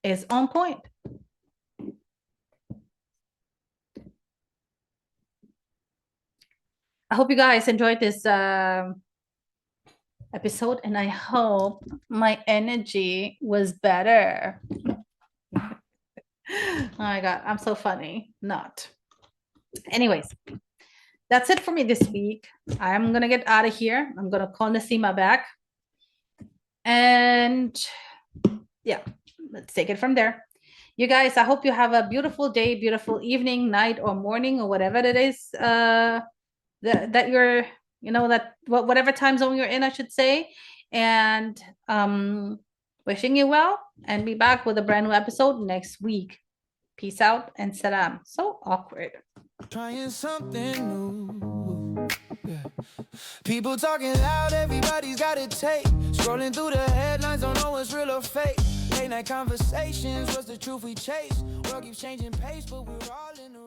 is on point. I hope you guys enjoyed this episode, and I hope my energy was better. Oh my God, I'm so funny. Not. Anyways, that's it for me this week. I'm going to get out of here. I'm going to call Nasima back. And yeah, let's take it from there. You guys, I hope you have a beautiful day, beautiful evening, night, or morning, or whatever it is that you're, whatever time zone you're in, I should say. And wishing you well, and be back with a brand new episode next week. Peace out and salam. So awkward. Trying something new. Yeah. People talking loud, everybody's got a tape. Scrolling through the headlines, don't know what's real or fake. Late night conversations, what's the truth we chase? World keeps changing pace, but we're all in the